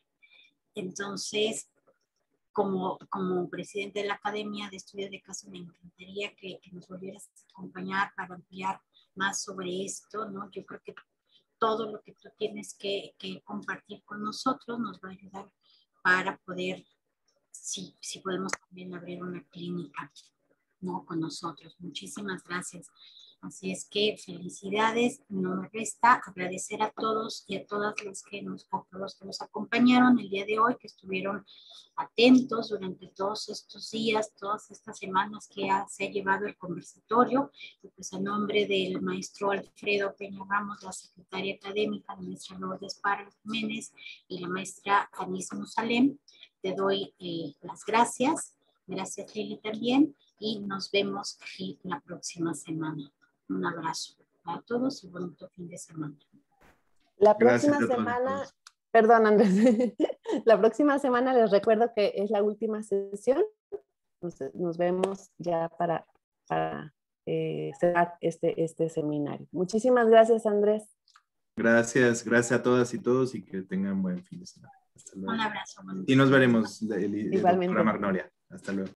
Entonces, como presidente de la Academia de Estudios de Caso, me encantaría que nos volvieras a acompañar para ampliar más sobre esto, ¿no? Yo creo que todo lo que tú tienes que compartir con nosotros nos va a ayudar para poder, si podemos también abrir una clínica, ¿no? Con nosotros. Muchísimas gracias. Así es que felicidades. No me resta agradecer a todos y a todas las que nos acompañaron el día de hoy, que estuvieron atentos durante todos estos días, todas estas semanas que se ha llevado el conversatorio. Y pues a nombre del maestro Alfredo Peña Ramos, la secretaria académica, la maestra Lourdes Parra Jiménez y la maestra Anis Musalem, te doy las gracias. Gracias, Lili, también. Y nos vemos aquí la próxima semana. Un abrazo a todos y bonito fin de semana. La Gracias próxima a todos y semana, todas. perdón Andrés, la próxima semana les recuerdo que es la última sesión. Nos vemos ya para cerrar este seminario. Muchísimas gracias, Andrés. Gracias a todas y todos y que tengan buen fin de semana. Hasta luego. Un abrazo. Y nos veremos, doctora Igualmente. Magnolia. Hasta luego.